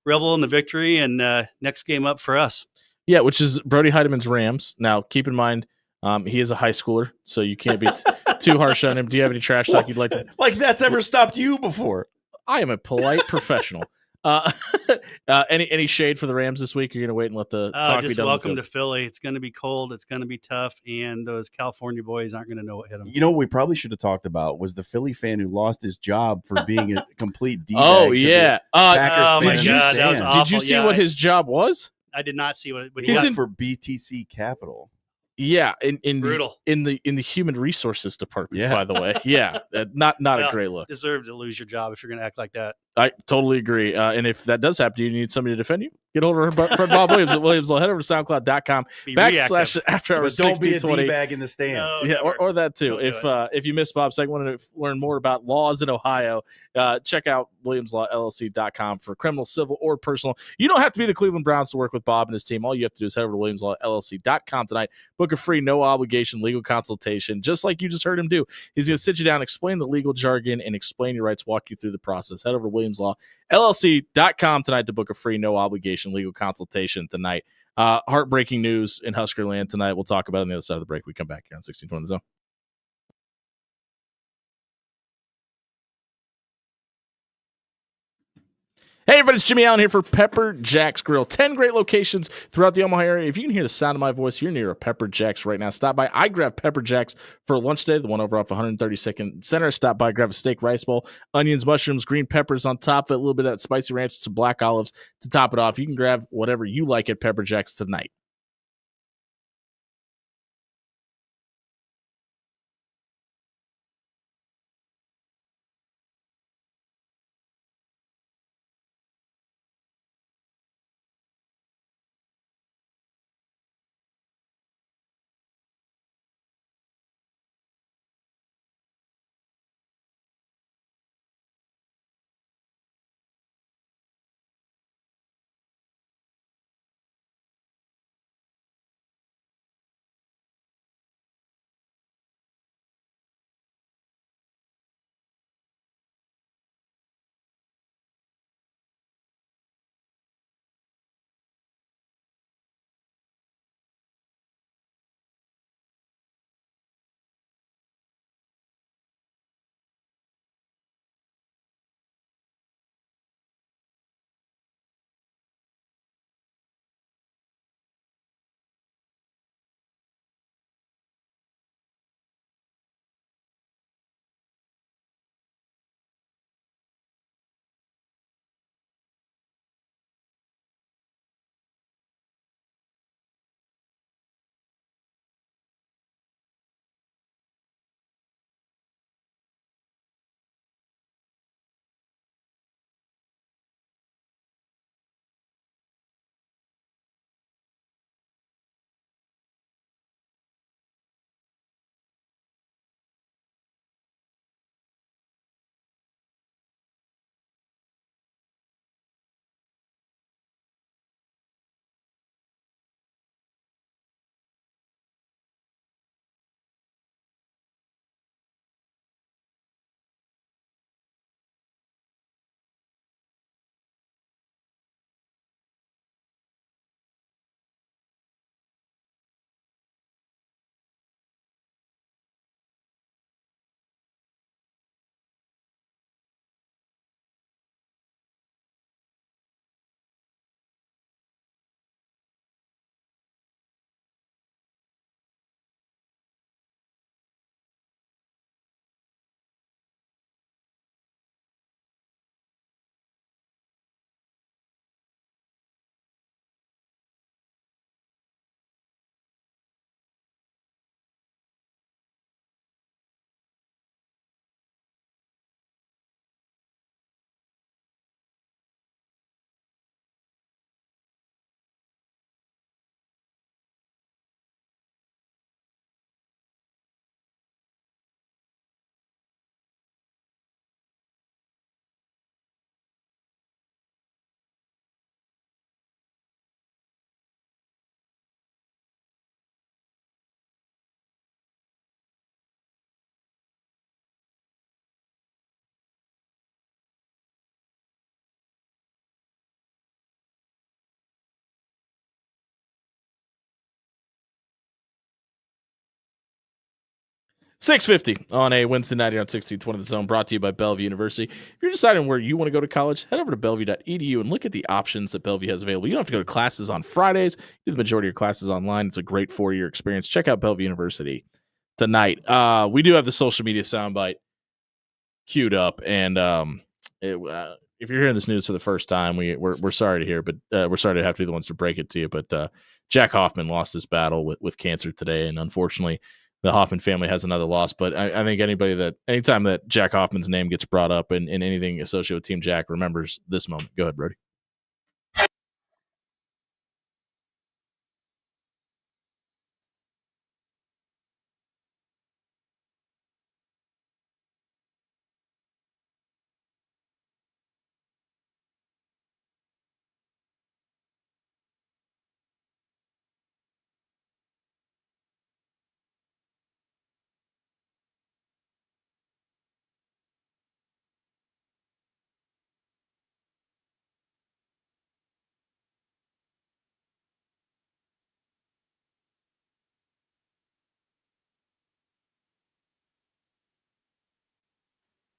revel in the victory and next game up for us. Yeah, which is Brody Heideman's Rams. Now, keep in mind, he is a high schooler, so you can't be too harsh on him. Do you have any trash talk you'd like to? Like that's ever stopped you before? I am a polite professional. Any shade for the Rams this week? You're going to wait and let the talk be Just done. welcome to Philly. It's going to be cold. It's going to be tough, and those California boys aren't going to know what hit them. You know what we probably should have talked about was the Philly fan who lost his job for being a complete d-bag. Oh yeah. Packers Oh my fan God, that was stand. awful. Did you see Yeah, what his job was? I did not see what. But He He's got in- for BTC Capital. Yeah, in Brutal. the human resources department. Yeah. By the way, yeah, not a Well, great look. Deserve to lose your job if you're going to act like that. I totally agree. And if that does happen, you need somebody to defend you. Get hold of friend Bob Williams at Williamsville. Head over to SoundCloud.com Be /after But hours don't be a 1620. d-bag in the stands. No. Yeah, or that too. Don't do If you missed Bob's segment, want to learn more about laws in Ohio, check out WilliamsLawLLC.com for criminal, civil, or personal. You don't have to be the Cleveland Browns to work with Bob and his team. All you have to do is head over to WilliamsLawLLC.com tonight. Book a free, no obligation legal consultation, just like you just heard him do. He's going to sit you down, explain the legal jargon, and explain your rights, walk you through the process. Head over to WilliamsLawLLC.com tonight to book a free, no obligation legal consultation tonight. Heartbreaking news in Huskerland tonight. We'll talk about it on the other side of the break. We come back here on 1620 The Zone. Hey, everybody, it's Jimmy Allen here for Pepper Jack's Grill. 10 great locations throughout the Omaha area. If you can hear the sound of my voice, you're near a Pepper Jack's right now. Stop by. I grabbed Pepper Jack's for lunch today, the one over off 132nd Center. Stop by, grab a steak rice bowl, onions, mushrooms, green peppers on top of it, a little bit of that spicy ranch, some black olives to top it off. You can grab whatever you like at Pepper Jack's tonight. 6:50 on a Wednesday night here on 1620 The Zone, brought to you by Bellevue University. If you're deciding where you want to go to college, head over to bellevue.edu and look at the options that Bellevue has available. You don't have to go to classes on Fridays. You do the majority of your classes online. It's a great 4-year experience. Check out Bellevue University tonight. We do have the social media soundbite queued up, and if you're hearing this news for the first time, we're sorry to hear, but we're sorry to have to be the ones to break it to you. But Jack Hoffman lost his battle with cancer today, and unfortunately, the Hoffman family has another loss. But I think anytime that Jack Hoffman's name gets brought up in anything associated with Team Jack, remembers this moment. Go ahead, Brody.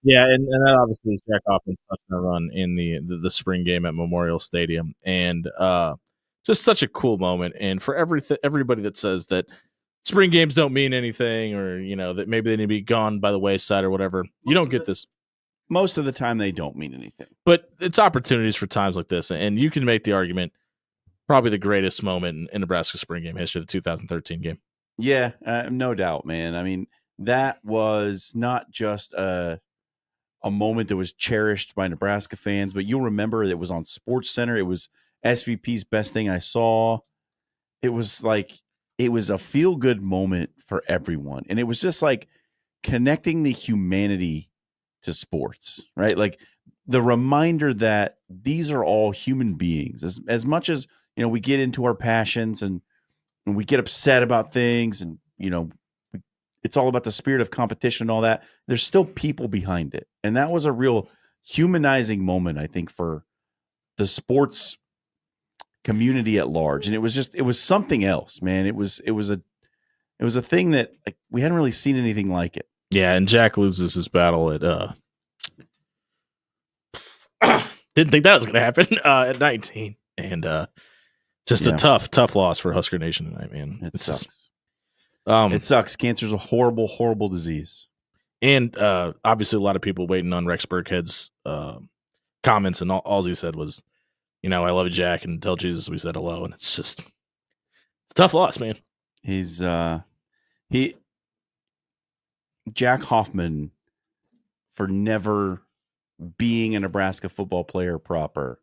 Yeah, and that obviously is Jack Hoffman's touchdown run in the spring game at Memorial Stadium, and just such a cool moment. And for everybody that says that spring games don't mean anything, or that maybe they need to be gone by the wayside or whatever, you don't get this. Most of the time, they don't mean anything. But it's opportunities for times like this, and you can make the argument. Probably the greatest moment in Nebraska spring game history, the 2013 game. Yeah, no doubt, man. I mean, that was not just a moment that was cherished by Nebraska fans, but you'll remember it was on Sports Center. It was SVP's best thing I saw. It was a feel-good moment for everyone. And it was just like connecting the humanity to sports, right? Like the reminder that these are all human beings. As much as, we get into our passions and we get upset about things, and, it's all about the spirit of competition and all that. There's still people behind it. And that was a real humanizing moment, I think, for the sports community at large. And it was something else, man. It was a thing that, like, we hadn't really seen anything like it. Yeah. And Jack loses his battle at, didn't think that was going to happen at 19. And, just a tough loss for Husker Nation tonight, man. It sucks. It sucks. Cancer's a horrible, horrible disease. And obviously a lot of people waiting on Rex Burkhead's comments, and all he said was, I love you, Jack, and tell Jesus we said hello. And it's a tough loss, man. Jack Hoffman, for never being a Nebraska football player proper,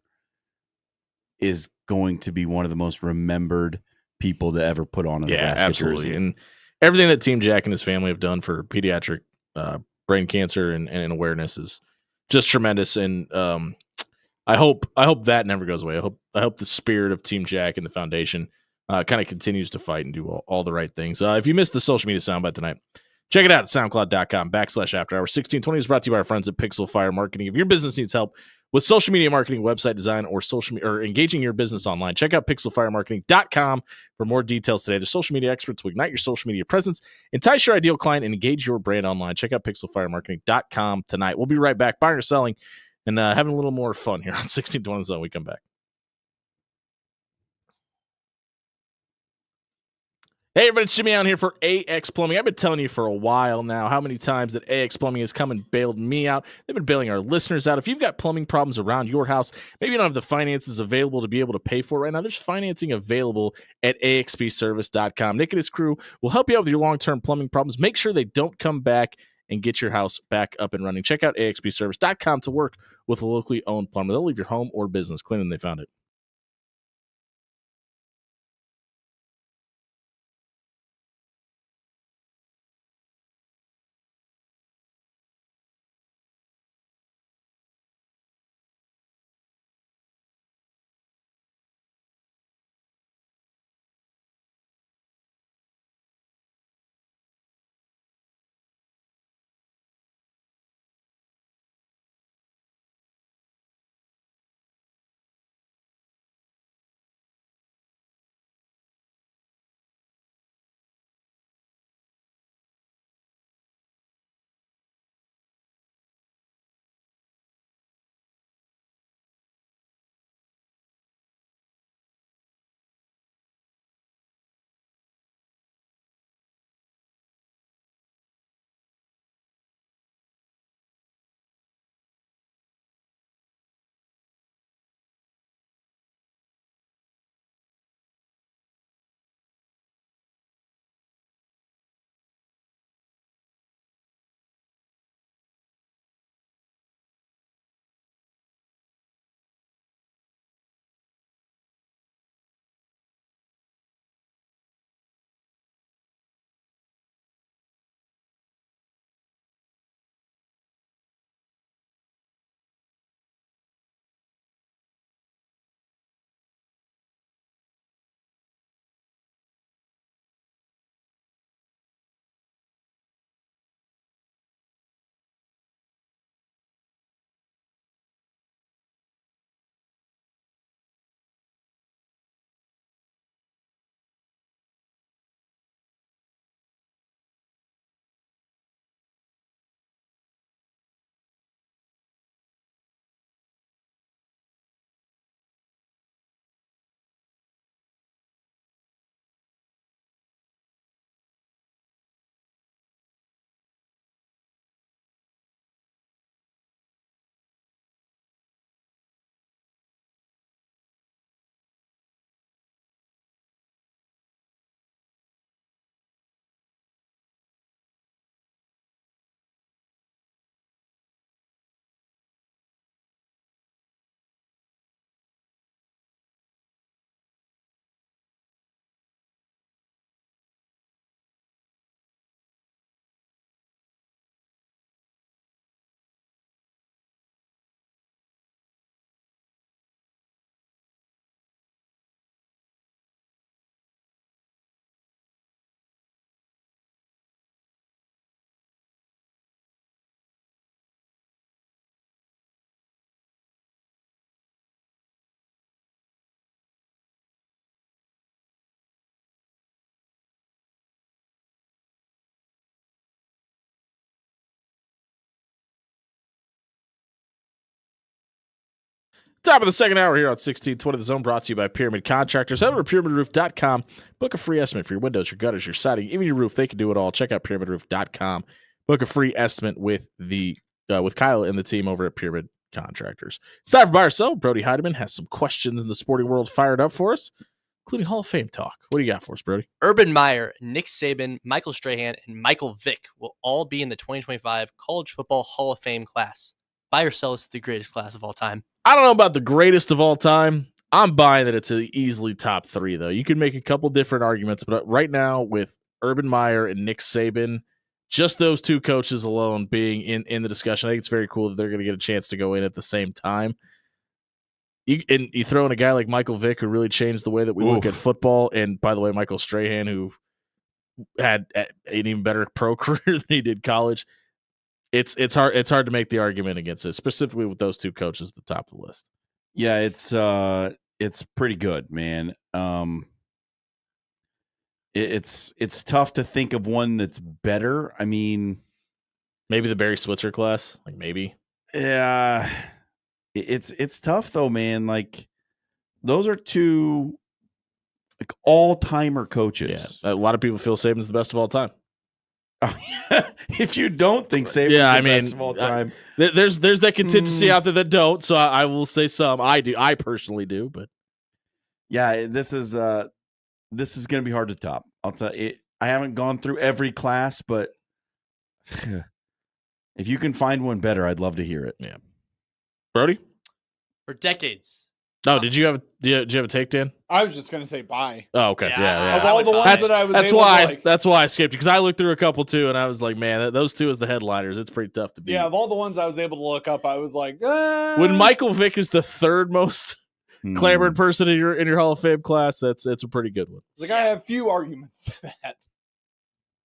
is going to be one of the most remembered people to ever put on a Nebraska absolutely jersey. And everything that Team Jack and his family have done for pediatric brain cancer and awareness is just tremendous. And I hope that never goes away. I hope the spirit of Team Jack and the foundation kind of continues to fight and do all the right things. If you missed the social media soundbite tonight, check it out at soundcloud.com/afterhour. 1620 is brought to you by our friends at Pixel Fire Marketing. If your business needs help with social media marketing, website design, or engaging your business online, check out pixelfiremarketing.com for more details today. The social media experts will ignite your social media presence, entice your ideal client, and engage your brand online. Check out pixelfiremarketing.com tonight. We'll be right back, buying or selling, and having a little more fun here on 1620 Zone. We come back. Hey, everybody, it's Jimmy Allen here for AX Plumbing. I've been telling you for a while now how many times that AX Plumbing has come and bailed me out. They've been bailing our listeners out. If you've got plumbing problems around your house, maybe you don't have the finances available to be able to pay for it right now, there's financing available at axpservice.com. Nick and his crew will help you out with your long-term plumbing problems. Make sure they don't come back and get your house back up and running. Check out axpservice.com to work with a locally owned plumber. They'll leave your home or business cleaner than they found it. Top of the second hour here on 1620 The Zone, brought to you by Pyramid Contractors. Head over to pyramidroof.com. Book a free estimate for your windows, your gutters, your siding, even your roof. They can do it all. Check out pyramidroof.com. Book a free estimate with Kyle and the team over at Pyramid Contractors. It's time for Buy or Sell. Brody Heidemann has some questions in the sporting world fired up for us, including Hall of Fame talk. What do you got for us, Brody? Urban Meyer, Nick Saban, Michael Strahan, and Michael Vick will all be in the 2025 College Football Hall of Fame class. Buy or sell is the greatest class of all time. I don't know about the greatest of all time. I'm buying that it's easily top 3, though. You can make a couple different arguments, but right now with Urban Meyer and Nick Saban, just those two coaches alone being in the discussion, I think it's very cool that they're going to get a chance to go in at the same time. You throw in a guy like Michael Vick, who really changed the way that we look at football, and by the way, Michael Strahan, who had an even better pro career than he did college. It's hard to make the argument against it, specifically with those two coaches at the top of the list. Yeah, it's pretty good, man. It's tough to think of one that's better. I mean, maybe the Barry Switzer class, like maybe. Yeah, it's tough though, man. Like those are two like all-timer coaches. Yeah, a lot of people feel Saban's the best of all time. If you don't think Saban's the best of all time, there's that contingency out there that don't. So I will say some. I do. I personally do. But yeah, this is going to be hard to top. I'll tell you. I haven't gone through every class, but if you can find one better, I'd love to hear it. Yeah, Brody. For decades. No, did you have a take, Dan? I was just gonna say bye. Oh, okay. Yeah. Of all the ones that I was, that's why I skipped, because I looked through a couple too, and I was like, man, those two as the headliners, it's pretty tough to beat. Yeah, of all the ones I was able to look up, I was like, when Michael Vick is the third most clamored person in your Hall of Fame class, it's a pretty good one. Like, I have few arguments to that.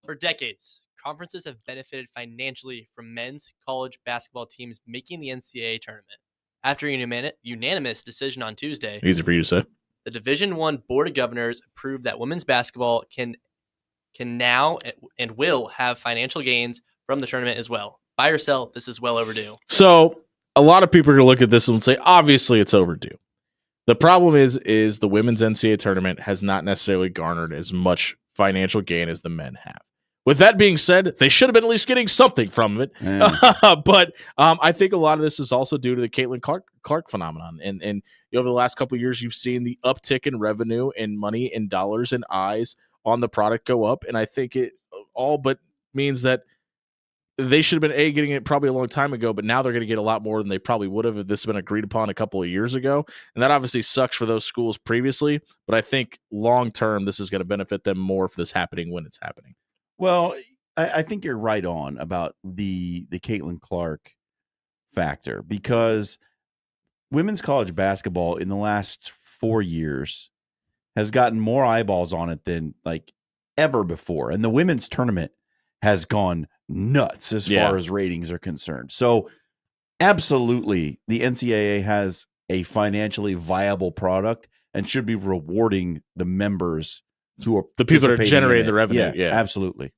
For decades, conferences have benefited financially from men's college basketball teams making the NCAA tournament. After a unanimous decision on Tuesday, easy for you to say, the Division I Board of Governors approved that women's basketball can now and will have financial gains from the tournament as well. Buy or sell, this is well overdue. So a lot of people are going to look at this and say, obviously it's overdue. The problem is the women's NCAA tournament has not necessarily garnered as much financial gain as the men have. With that being said, they should have been at least getting something from it. But I think a lot of this is also due to the Caitlin Clark phenomenon. And over the last couple of years, you've seen the uptick in revenue and money and dollars and eyes on the product go up. And I think it all but means that they should have been getting it probably a long time ago, but now they're going to get a lot more than they probably would have if this had been agreed upon a couple of years ago. And that obviously sucks for those schools previously. But I think long term, this is going to benefit them more for this happening when it's happening. Well, I think you're right on about the Caitlin Clark factor, because women's college basketball in the last 4 years has gotten more eyeballs on it than like ever before. And the women's tournament has gone nuts as far as ratings are concerned. So absolutely, the NCAA has a financially viable product and should be rewarding the members who are the people that are generating the revenue. Yeah, absolutely.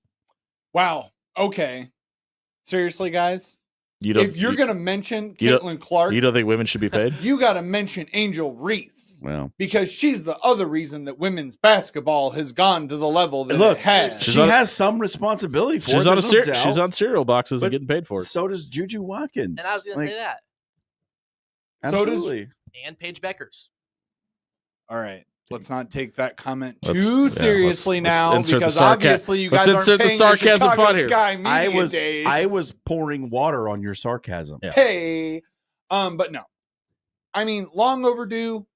Wow. Okay. Seriously, guys, if you're going to mention Caitlin Clark, you don't think women should be paid? You got to mention Angel Reese. Well, because she's the other reason that women's basketball has gone to the level that it has. She has some responsibility for it. She's on cereal boxes and getting paid for it. So does Juju Watkins. And I was going to say that. Absolutely. So and Paige Beckers. All right. Let's not take that comment too seriously now, because obviously you guys aren't paying the sarcasm Chicago fun here. Sky Media Days. I was pouring water on your sarcasm. Yeah. Hey, but no, I mean, long overdue.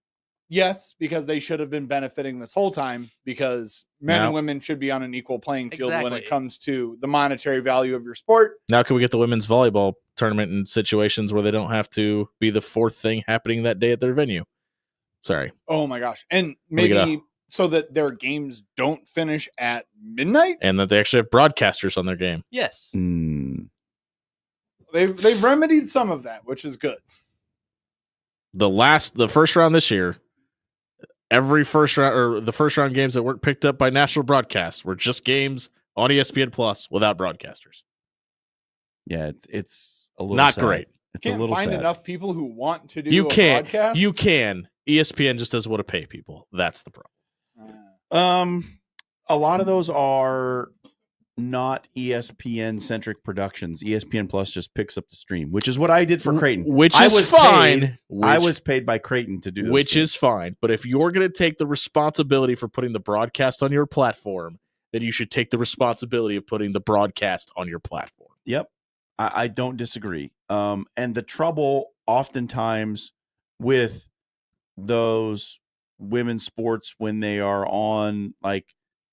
Yes, because they should have been benefiting this whole time, because men and women should be on an equal playing field when it comes to the monetary value of your sport. Now, can we get the women's volleyball tournament in situations where they don't have to be the fourth thing happening that day at their venue? Sorry. Oh my gosh. And maybe so that their games don't finish at midnight? And that they actually have broadcasters on their game. Yes. They've remedied some of that, which is good. The first round this year, every first round or the first round games that weren't picked up by national broadcasts were just games on ESPN Plus without broadcasters. Yeah, it's a little not sad. great. It's a Can't little find sad. enough people who want to do You a can't. broadcast. You can. ESPN just doesn't want to pay people. That's the problem. A lot of those are not ESPN centric productions. ESPN Plus just picks up the stream, which is what I did for Creighton. Which I is was fine. paid- I was paid by Creighton to do those which games. is fine. But if you're going to take the responsibility for putting the broadcast on your platform, then you should take the responsibility of putting the broadcast on your platform. Yep. I don't disagree. And the trouble oftentimes with those women's sports when they are on like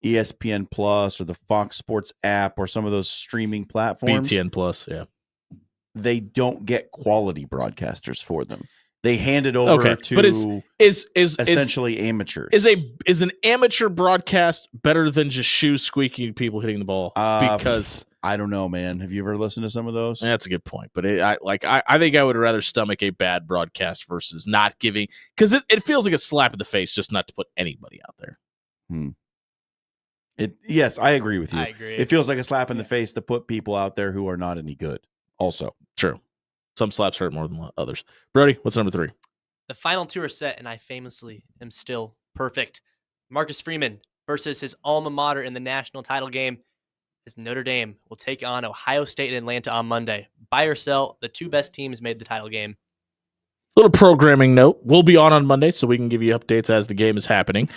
ESPN Plus or the Fox Sports app or some of those streaming platforms, BTN Plus, yeah. they don't get quality broadcasters for them. They hand it over Okay, to but is essentially amateurs. is an amateur broadcast better than just shoes squeaking and people hitting the ball? Because I don't know, man. Have you ever listened to some of those? that's a good point. But I think I would rather stomach a bad broadcast versus not giving, because it feels like a slap in the face just not to put anybody out there. Yes, I agree with you. I agree. It feels like a slap in the face to put people out there who are not any good. Also, True. Some slaps hurt more than others. Brody, what's number 3? The final two are set, and I famously am still perfect. Marcus Freeman versus his alma mater in the national title game, as Notre Dame will take on Ohio State and Atlanta on Monday. Buy or sell, the two best teams made the title game. Little programming note. We'll be on Monday, so we can give you updates as the game is happening,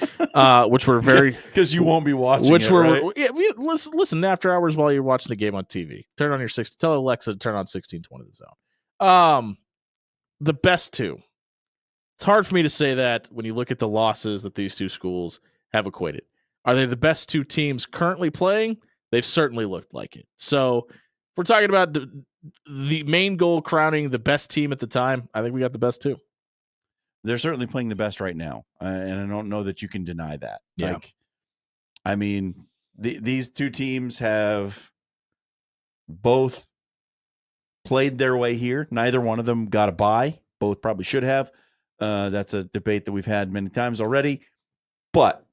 which we're very... because you won't be watching Which it, we're right? yeah, listen after hours while you're watching the game on TV. Turn on your tell Alexa to turn on 1620 The Zone. The best two. It's hard for me to say that when you look at the losses that these two schools have equated. Are they the best two teams currently playing? They've certainly looked like it. So if we're talking about the main goal crowning the best team at the time, I think we got the best two. They're certainly playing the best right now, and I don't know that you can deny that. Yeah. Like, I mean, these two teams have both played their way here. Neither one of them got a bye. Both probably should have. That's a debate that we've had many times already. But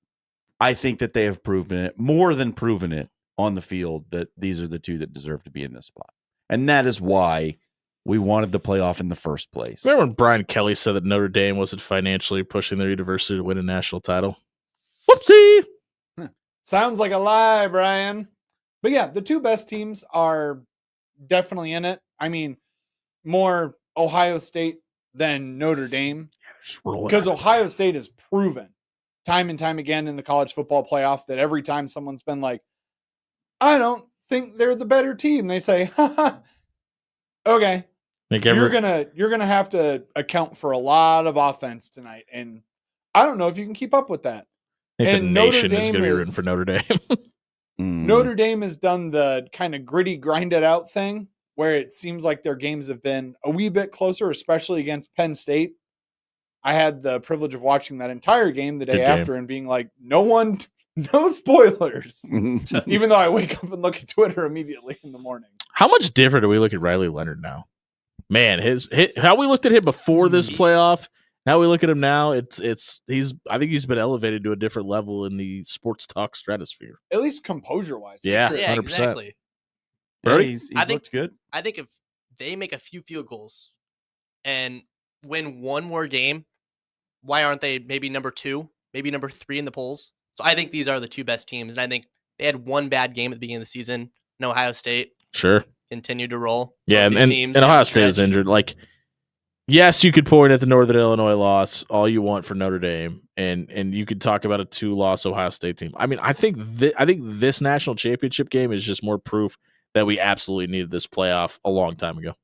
I think that they have proven it, more than proven it, on the field that these are the two that deserve to be in this spot. And that is why we wanted the playoff in the first place. Remember when Brian Kelly said that Notre Dame wasn't financially pushing their university to win a national title? Whoopsie! Sounds like a lie, Brian. But yeah, the two best teams are definitely in it. I mean, more Ohio State than Notre Dame, because Ohio State has proven time and time again in the college football playoff that every time someone's been like, I don't think they're the better team, they say, okay, you're gonna have to account for a lot of offense tonight, and I don't know if you can keep up with that. I think and the Notre nation is Dame going to be rooting is- for Notre Dame. Notre Dame has done the kind of gritty, grind it out thing where it seems like their games have been a wee bit closer, especially against Penn State. I had the privilege of watching that entire game the day Good game. after and being like, no spoilers. Even though I wake up and look at Twitter immediately in the morning. How much different do we look at Riley Leonard now? Man, his how we looked at him before this playoff, how we look at him now, I think he's been elevated to a different level in the sports talk stratosphere. At least composure wise. Yeah, Yeah, 100%. exactly. Brody? He's I think- looked good. I think if they make a few field goals and win one more game, why aren't they maybe number 2, maybe number 3 in the polls? So I think these are the two best teams. And I think they had one bad game at the beginning of the season. And Ohio State Sure. continued to roll. Yeah, Both and these teams Ohio down the State is stretch. injured. Like, yes, you could point at the Northern Illinois loss all you want for Notre Dame, and you could talk about a 2-loss Ohio State team. I mean, I think this national championship game is just more proof that we absolutely needed this playoff a long time ago.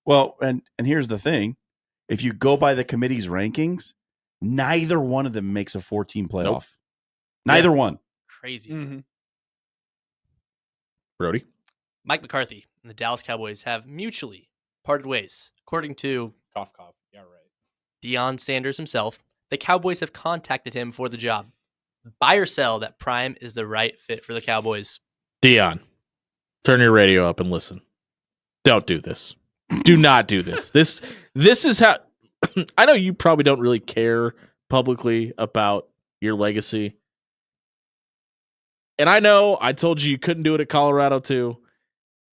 Well, and here's the thing. If you go by the committee's rankings, neither one of them makes a 14 playoff. Nope. Neither one. Crazy. Mm-hmm. Brody? Mike McCarthy and the Dallas Cowboys have mutually parted ways. According to Cough, cough. Yeah, right. Deion Sanders himself, the Cowboys have contacted him for the job. Buy or sell that Prime is the right fit for the Cowboys. Dion, turn your radio up and listen. Don't do this. Do not do this. This is how I know you probably don't really care publicly about your legacy. And I know I told you couldn't do it at Colorado too.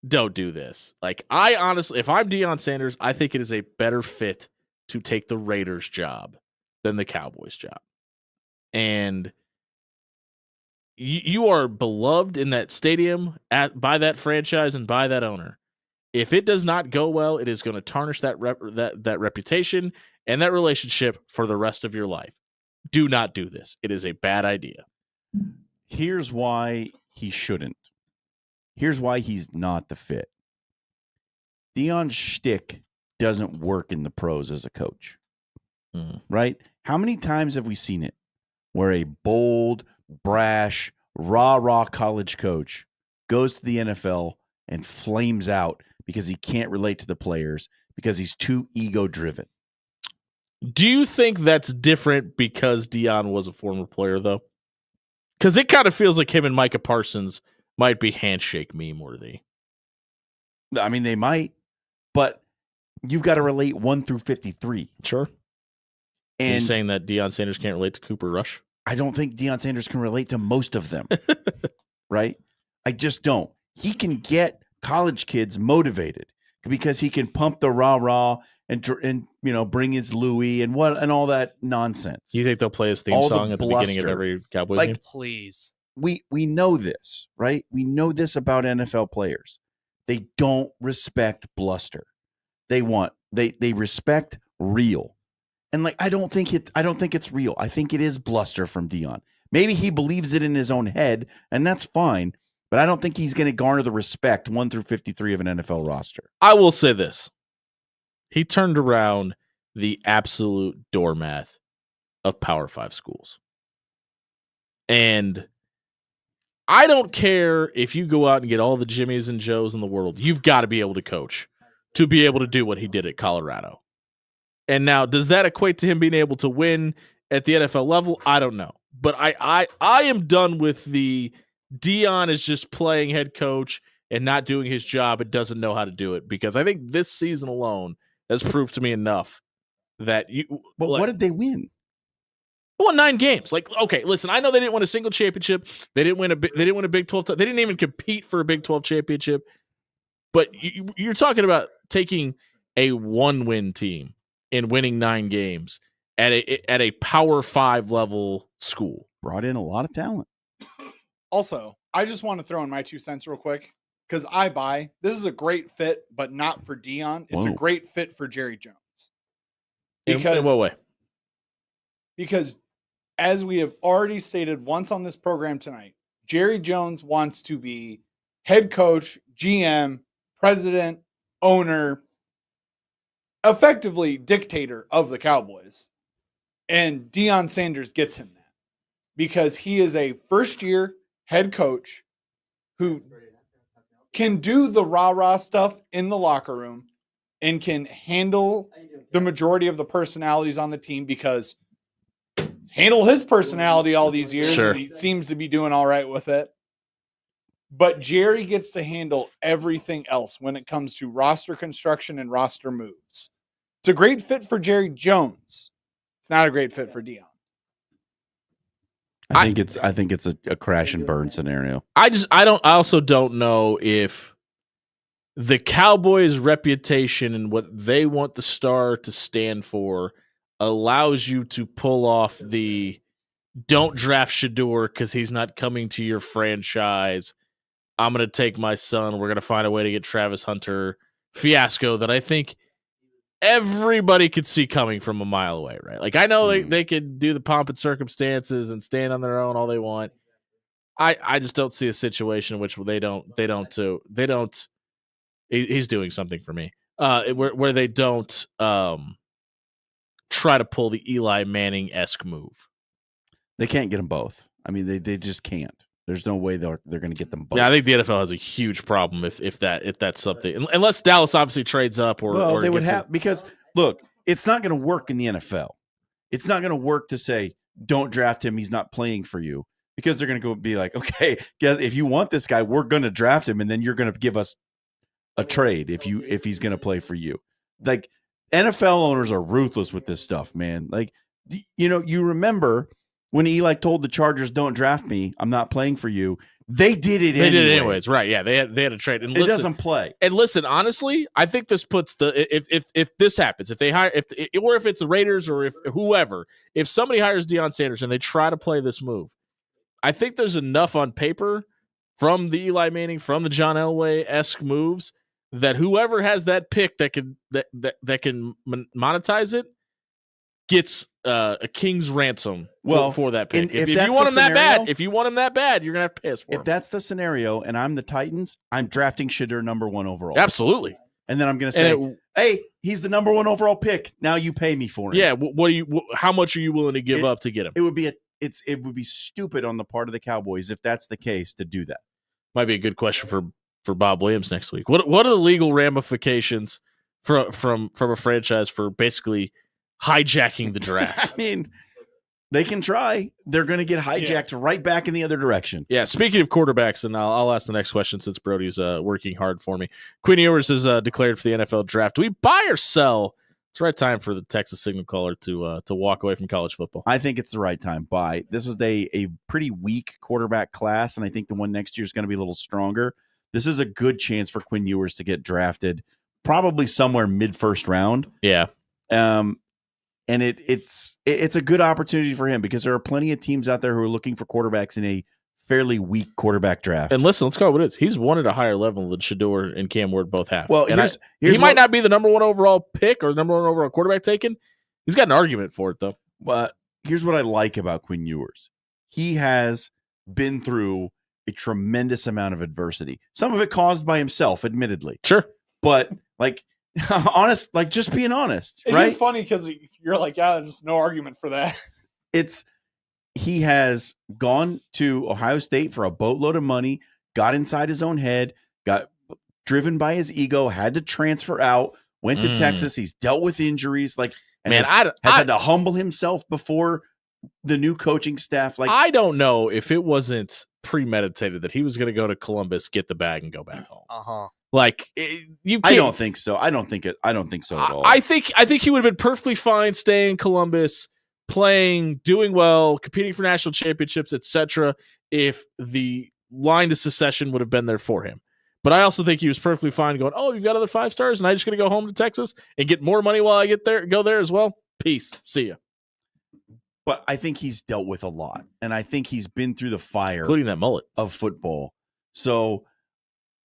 don't do this. Like, I honestly, if I'm Deion Sanders, I think it is a better fit to take the Raiders job than the Cowboys job. And you are beloved in that stadium by that franchise and by that owner. If it does not go well, it is going to tarnish that reputation and that relationship for the rest of your life. Do not do this. It is a bad idea. Here's why he shouldn't. Here's why he's not the fit. Deion's shtick doesn't work in the pros as a coach, right? How many times have we seen it where a bold, brash, rah-rah college coach goes to the NFL and flames out because he can't relate to the players because he's too ego-driven? Do you think that's different because Deion was a former player, though? Because it kind of feels like him and Micah Parsons might be handshake meme worthy. I mean, they might, but you've got to relate 1 through 53. Sure. Are you And saying that Deion Sanders can't relate to Cooper Rush? I don't think Deion Sanders can relate to most of them, right? I just don't. He can get college kids motivated because he can pump the rah-rah and bring his Louis and all that nonsense. You think they'll play his theme All the song at the beginning of bluster. every Cowboys Like, game? Please. We know this, right? We know this about NFL players. They don't respect bluster. They respect real. And like I don't think it's real. I think it is bluster from Deion. Maybe he believes it in his own head, and that's fine. But I don't think he's going to garner the respect 1 through 53 of an NFL roster. I will say this. He turned around the absolute doormat of Power 5 schools. And I don't care if you go out and get all the Jimmies and Joes in the world. You've got to be able to coach to be able to do what he did at Colorado. And now, does that equate to him being able to win at the NFL level? I don't know. But I am done with the Deion is just playing head coach and not doing his job and doesn't know how to do it. Because I think this season alone has proved to me enough that you. But what did they win? Won 9 games. Like, okay, listen, I know they didn't win a single championship. They didn't win a Big 12. They didn't even compete for a Big 12 championship. But you're talking about taking a 1-win team and winning 9 games at a Power 5 level school. Brought in a lot of talent. Also, I just want to throw in my 2 cents real quick because this is a great fit, but not for Deion. It's a Whoa. great fit for Jerry Jones. In what way? Because as we have already stated once on this program tonight, Jerry Jones wants to be head coach, GM, president, owner, effectively dictator of the Cowboys. And Deion Sanders gets him that because he is a first-year head coach who can do the rah-rah stuff in the locker room and can handle the majority of the personalities on the team because he's handled his personality all these years Sure. and he seems to be doing all right with it. But Jerry gets to handle everything else when it comes to roster construction and roster moves. It's a great fit for Jerry Jones. It's not a great fit for Deion. I think it's a crash and burn scenario. I also don't know if the Cowboys' reputation and what they want the star to stand for allows you to pull off the don't draft Shador because he's not coming to your franchise. I'm going to take my son. We're going to find a way to get Travis Hunter fiasco that I think everybody could see coming from a mile away, right? Like, I know they could do the pomp and circumstances and stand on their own all they want. I just don't see a situation in which they don't. He's doing something for me. Where they don't try to pull the Eli Manning-esque move. They can't get them both. I mean, they just can't. There's no way they're going to get them both. Yeah, I think the NFL has a huge problem if that's something. Unless Dallas obviously trades up or they would gets have because look, it's not going to work in the NFL. It's not going to work to say don't draft him. He's not playing for you because they're going to go be like, okay, guys, if you want this guy, we're going to draft him, and then you're going to give us a trade if he's going to play for you. Like NFL owners are ruthless with this stuff, man. Like you remember when Eli told the Chargers, "Don't draft me, I'm not playing for you," they did it. They did it anyways, right? Yeah, they had a trade. And It listen, doesn't play. And listen, honestly, I think this puts if this happens, if they hire if it's the Raiders or if whoever, if somebody hires Deion Sanders and they try to play this move, I think there's enough on paper from the Eli Manning, from the John Elway-esque moves that whoever has that pick that can monetize it gets a king's ransom for that pick. If that's you want the him that bad, scenario- if you want him that bad, you're gonna have to pay us for him. If that's the scenario, and I'm the Titans, I'm drafting Shedeur number 1 overall. Absolutely. And then I'm going to say, hey, he's the number 1 overall pick. Now you pay me for him. Yeah. How much are you willing to give up to get him? It would be stupid on the part of the Cowboys if that's the case to do that. Might be a good question for Bob Williams next week. What are the legal ramifications from a franchise for basically hijacking the draft? I mean, they can try. They're going to get hijacked right back in the other direction. Yeah. Speaking of quarterbacks, and I'll ask the next question since Brody's working hard for me. Quinn Ewers is declared for the NFL draft. Do we buy or sell? It's the right time for the Texas Signal Caller to walk away from college football. I think it's the right time. Buy. This is a pretty weak quarterback class, and I think the one next year is going to be a little stronger. This is a good chance for Quinn Ewers to get drafted, probably somewhere mid-first round. Yeah. And it's a good opportunity for him because there are plenty of teams out there who are looking for quarterbacks in a fairly weak quarterback draft. And listen, let's call it what it is. He's won at a higher level than Shedeur and Cam Ward both have. Well, and he might not be the number 1 overall pick or number 1 overall quarterback taken. He's got an argument for it, though. But here's what I like about Quinn Ewers. He has been through a tremendous amount of adversity. Some of it caused by himself, admittedly. Sure. But just being honest, It's right? just funny because you're like, yeah, there's no argument for that. He has gone to Ohio State for a boatload of money, got inside his own head, got driven by his ego, had to transfer out, went to Texas. He's dealt with injuries, has had to humble himself before the new coaching staff. I don't know if it wasn't premeditated that he was going to go to Columbus, get the bag, and go back home. You can't. I don't think so. I don't think so at all. I think he would have been perfectly fine staying in Columbus, playing, doing well, competing for national championships, etc. if the line to secession would have been there for him. But I also think he was perfectly fine going, oh, you've got other 5 stars, and I'm just going to go home to Texas and get more money while I go there as well. Peace. See ya. But I think he's dealt with a lot, and I think he's been through the fire, including that mullet of football. So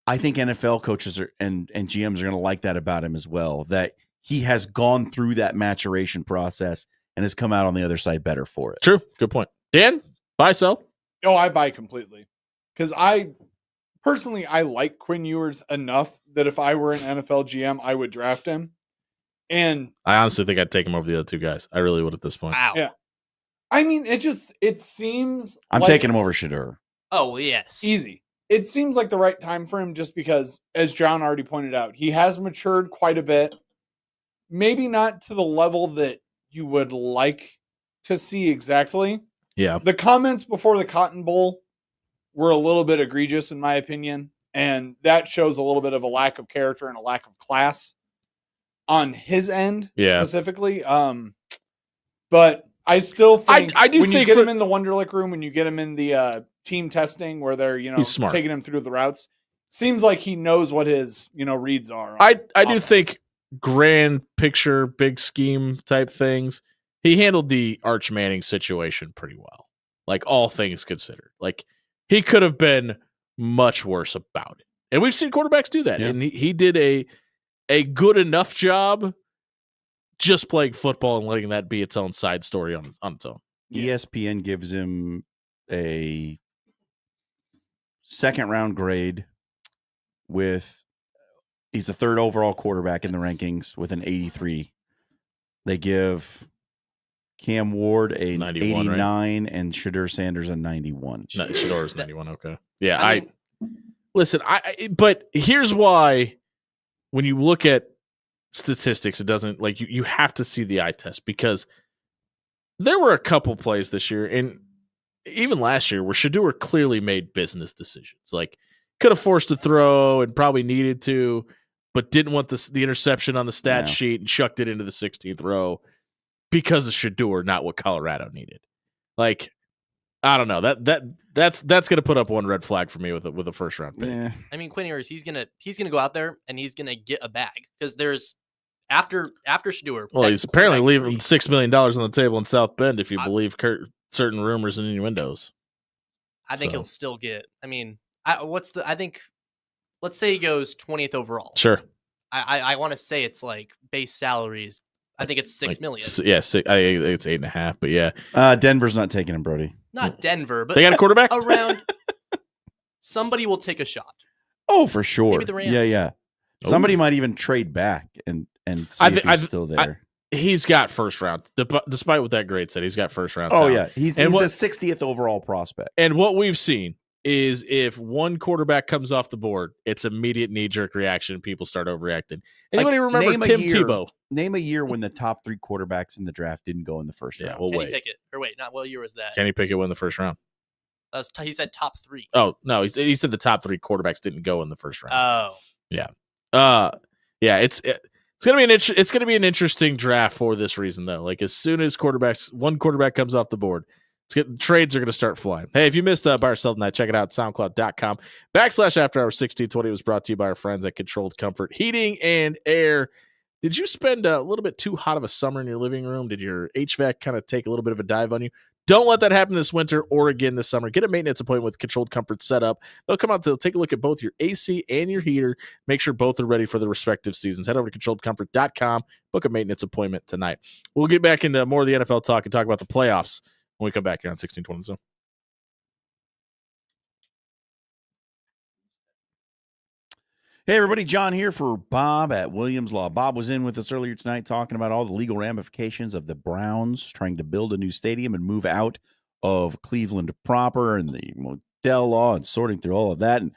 I think NFL coaches and GMs are going to like that about him as well, that he has gone through that maturation process and has come out on the other side better for it. True. Good point. Dan, buy, sell? Oh, I buy completely. Because I like Quinn Ewers enough that if I were an NFL GM, I would draft him. And I honestly think I'd take him over the other 2 guys. I really would at this point. Wow. Yeah. I mean, it seems I'm taking him over Shedeur. Oh, yes. Easy. It seems like the right time for him just because, as John already pointed out, he has matured quite a bit. Maybe not to the level that you would like to see exactly. Yeah. The comments before the Cotton Bowl were a little bit egregious, in my opinion. And that shows a little bit of a lack of character and a lack of class on his end specifically. But I still think I do when think you get him in the Wonderlic room, when you get him in the team testing where they're, he's smart. taking him through the routes, seems like he knows what his, reads are. I do think grand picture, big scheme type things, he handled the Arch Manning situation pretty well. Like, all things considered. Like, he could have been much worse about it. And we've seen quarterbacks do that. Yeah. And he did a good enough job just playing football and letting that be its own side story on its own. ESPN gives him a 2nd round grade he's the 3rd overall quarterback in the rankings with an 83. They give Cam Ward a 91, 89 and Shedeur Sanders a 91. No, Shedeur's 91. Okay. Yeah. But here's why when you look at statistics, it doesn't like you have to see the eye test, because there were a couple plays this year and even last year where Shedeur clearly made business decisions. Like, could have forced a throw and probably needed to, but didn't want the interception on the stat sheet and chucked it into the 16th row because of Shedeur, not what Colorado needed. Like, I don't know. That's going to put up one red flag for me with a first round pick. Yeah. I mean, Quinn Ewers, he's gonna go out there and he's gonna get a bag because there's after Shador. Well, that he's apparently quarterback leaving three, $6 million on the table in South Bend if you I- believe certain rumors and innuendos. I think So. he'll still get. I mean, I think, let's say he goes 20th overall. Sure. I want to say it's like base salaries. I think it's $6 million. Yeah, I think it's 8.5, but yeah. Denver's not taking him, Brody. Not Denver, but They got a quarterback? around. Somebody will take a shot. Oh, for sure. Maybe the Rams. Yeah. Somebody might even trade back and see if he's still there. He's got first round. Despite what that grade said, he's got first round. Oh, talent. yeah. He's And the 60th overall prospect. And what we've seen is if one quarterback comes off the board, it's immediate knee-jerk reaction. People start overreacting. Anybody remember name a Tim year- Tebow? Name a year when the top 3 quarterbacks in the draft didn't go in the first Yeah, round. well, Kenny wait. Pickett. Or wait, not what year was that? Kenny Pickett win the first round. That was he said top 3. Oh, no, he said the top 3 quarterbacks didn't go in the first round. Oh. Yeah, it's gonna be an interesting draft for this reason though. Like as soon as one quarterback comes off the board, trades are gonna start flying. Hey, if you missed Buy or Sell Tonight, check it out. SoundCloud.com/After Hours 1620 was brought to you by our friends at Controlled Comfort Heating and Air. Did you spend a little bit too hot of a summer in your living room? Did your HVAC kind of take a little bit of a dive on you? Don't let that happen this winter or again this summer. Get a maintenance appointment with Controlled Comfort Setup. They'll come out, they'll take a look at both your AC and your heater. Make sure both are ready for the respective seasons. Head over to controlledcomfort.com. Book a maintenance appointment tonight. We'll get back into more of the NFL talk and talk about the playoffs when we come back here on 1620 Zone. Hey, everybody. John here for Bob at Williams Law. Bob was in with us earlier tonight talking about all the legal ramifications of the Browns trying to build a new stadium and move out of Cleveland proper and the Modell law and sorting through all of that. And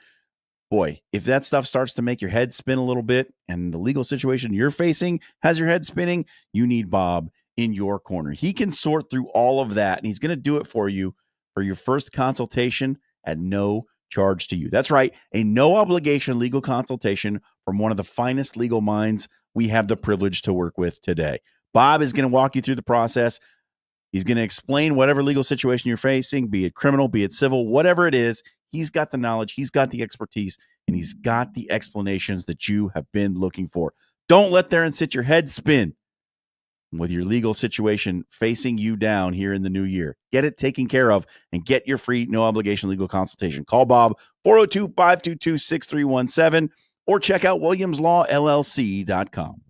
boy, if that stuff starts to make your head spin a little bit and the legal situation you're facing has your head spinning, you need Bob in your corner. He can sort through all of that, and he's going to do it for you for your first consultation at no charge to you. That's right, a no obligation legal consultation from one of the finest legal minds we have the privilege to work with today. Bob is going to walk you through the process. He's going to explain whatever legal situation you're facing, be it criminal, be it civil, whatever it is. He's got the knowledge, he's got the expertise, and he's got the explanations that you have been looking for. Don't let there and sit your head spin with your legal situation facing you down here in the new year. Get it taken care of and get your free no obligation legal consultation. Call Bob 402-522-6317 or check out williamslawllc.com.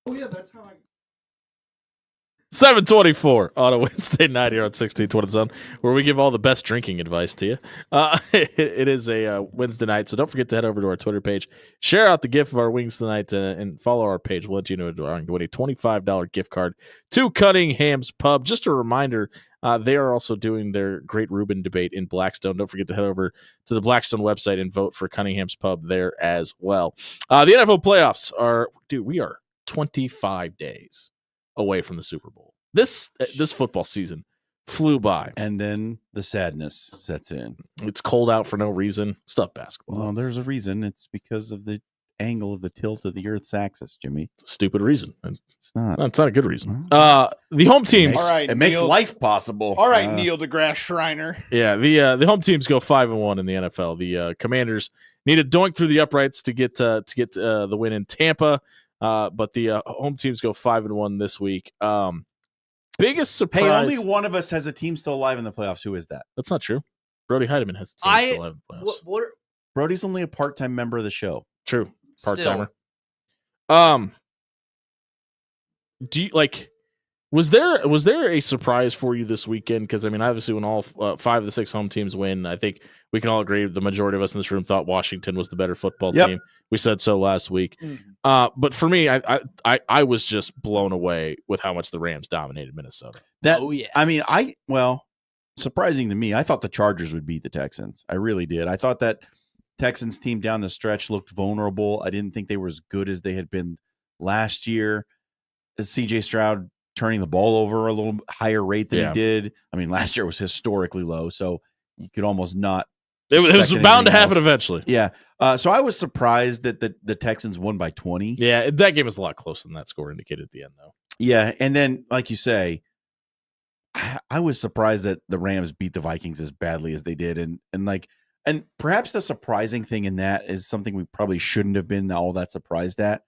Oh yeah, that's how I. 7:24 on a Wednesday night here on 1620 Zone, where we give all the best drinking advice to you. It is a Wednesday night, so don't forget to head over to our Twitter page, share out the gift of our wings tonight, and follow our page. We'll let you know to win a $25 gift card to Cunningham's Pub. Just a reminder, they are also doing their Great Reuben debate in Blackstone. Don't forget to head over to the Blackstone website and vote for Cunningham's Pub there as well. The NFL playoffs are, we are 25 days away from the Super Bowl. This football season flew by. And then the sadness sets in. It's cold out for no reason. Stop basketball. Well, there's a reason. It's because of the angle of the tilt of the Earth's axis, Jimmy. It's a stupid reason. And It's not. it's not a good reason. The home teams. All right, It makes Neil. life possible. All right, Neil deGrasse Shriner. Yeah, the home teams go 5-1 in the NFL. The Commanders need to doink through the uprights to get the win in Tampa. But the home teams go 5-1 this week. Biggest surprise. Hey, only one of us has a team still alive in the playoffs. Who is that? That's not true. Brody Heidemann has a team still alive in the playoffs. What Brody's only a part-time member of the show. True. Part Still. timer. Do you was there a surprise for you this weekend? Because I mean, obviously, when all 5 of the 6 home teams win, I think we can all agree the majority of us in this room thought Washington was the better football Yep. team. We said so last week. But for me, I was just blown away with how much the Rams dominated Minnesota. That Oh yeah. I mean, surprising to me, I thought the Chargers would beat the Texans. I really did. I thought that Texans team down the stretch looked vulnerable. I didn't think they were as good as they had been last year. CJ Stroud turning the ball over a little higher rate than Yeah. he did. I mean, last year was historically low, so you could almost not. It was expect bound to anything happen else. eventually. Yeah. So I was surprised that the Texans won by 20. Yeah, that game was a lot closer than that score indicated at the end, though. Yeah, and then like you say, I was surprised that the Rams beat the Vikings as badly as they did, and perhaps the surprising thing in that is something we probably shouldn't have been all that surprised at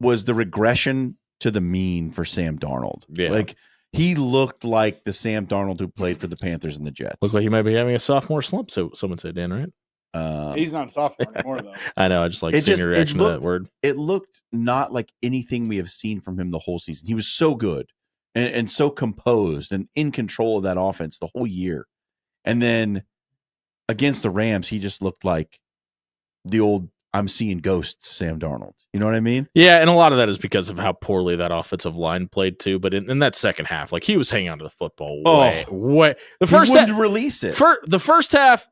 was the regression to the mean for Sam Darnold. Yeah. Like he looked like the Sam Darnold who played for the Panthers and the Jets. Looks like he might be having a sophomore slump. So someone said, Dan, right? He's not a sophomore anymore, though. I know. I just like It seeing just- your it reaction to that looked- word. It looked not like anything we have seen from him the whole season. He was so good and so composed and in control of that offense the whole year. And then against the Rams, he just looked like the old I'm seeing ghosts Sam Darnold. You know what I mean? Yeah, and a lot of that is because of how poorly that offensive line played too. But in that second half, like he was hanging on to the football way. The first he wouldn't half, release it. the first half,